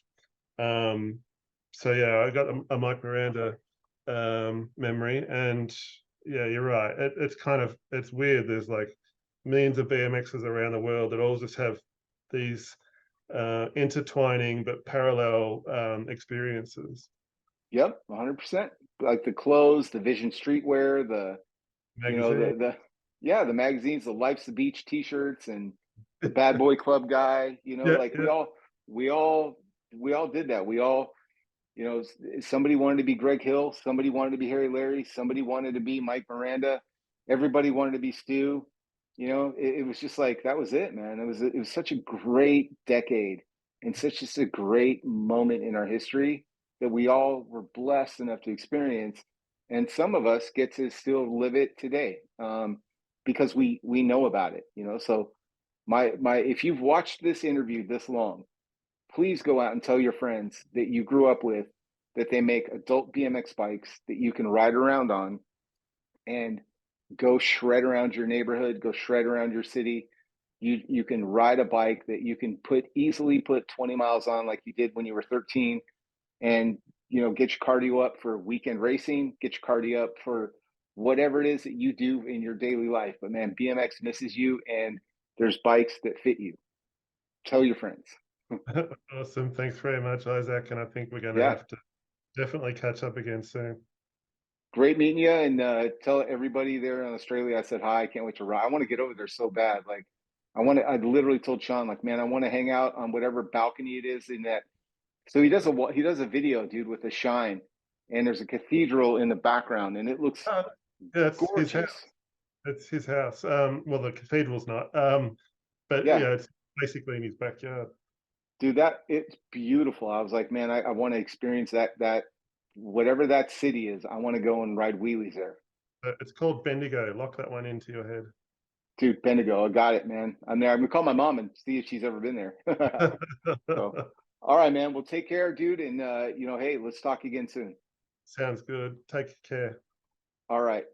So yeah, I got a Mike Miranda memory, and yeah, you're right. It's weird. There's like millions of BMXers around the world that all just have these intertwining but parallel experiences. Yep. 100%. Like the clothes, the Vision Streetwear, Magazine, yeah, the magazines, the Life's the Beach T-shirts, and the Bad Boy Club guy. yeah, Like yeah, we all did that. We all, You know, somebody wanted to be Greg Hill, somebody wanted to be Harry Larry, somebody wanted to be Mike Miranda, everybody wanted to be Stu. You know, it was just like that was it, man. It was such a great decade and such just a great moment in our history that we all were blessed enough to experience, and some of us get to still live it today, because we know about it. You know, so my if you've watched this interview this long, please go out and tell your friends that you grew up with that they make adult BMX bikes that you can ride around on and go shred around your neighborhood, go shred around your city. You can ride a bike that you can easily put 20 miles on like you did when you were 13, and you know, get your cardio up for weekend racing, get your cardio up for whatever it is that you do in your daily life. But man, BMX misses you, and there's bikes that fit you. Tell your friends. Awesome. Thanks very much, Isaac. And I think we're going to Yeah. have to definitely catch up again soon. Great meeting you, and tell everybody there in Australia I said hi. I can't wait to ride. I want to get over there so bad. Like, I literally told Sean, like, man, I want to hang out on whatever balcony it is in that. So he does a video, dude, with a shine, and there's a cathedral in the background, and it looks Oh, that's his house. gorgeous. It's his house. Well, the cathedral's not. But Yeah, yeah, it's basically in his backyard. dude, that it's beautiful. I was like, man, I want to experience that whatever that city is. I want to go and ride wheelies there. It's called Bendigo. Lock that one into your Dude, Bendigo, I got it, man. I'm there. I'm gonna call my mom and see if she's ever been there. head. So, all right, man. Well, take care, dude. And, you know, hey, let's talk again soon. Sounds good. Take care. All right.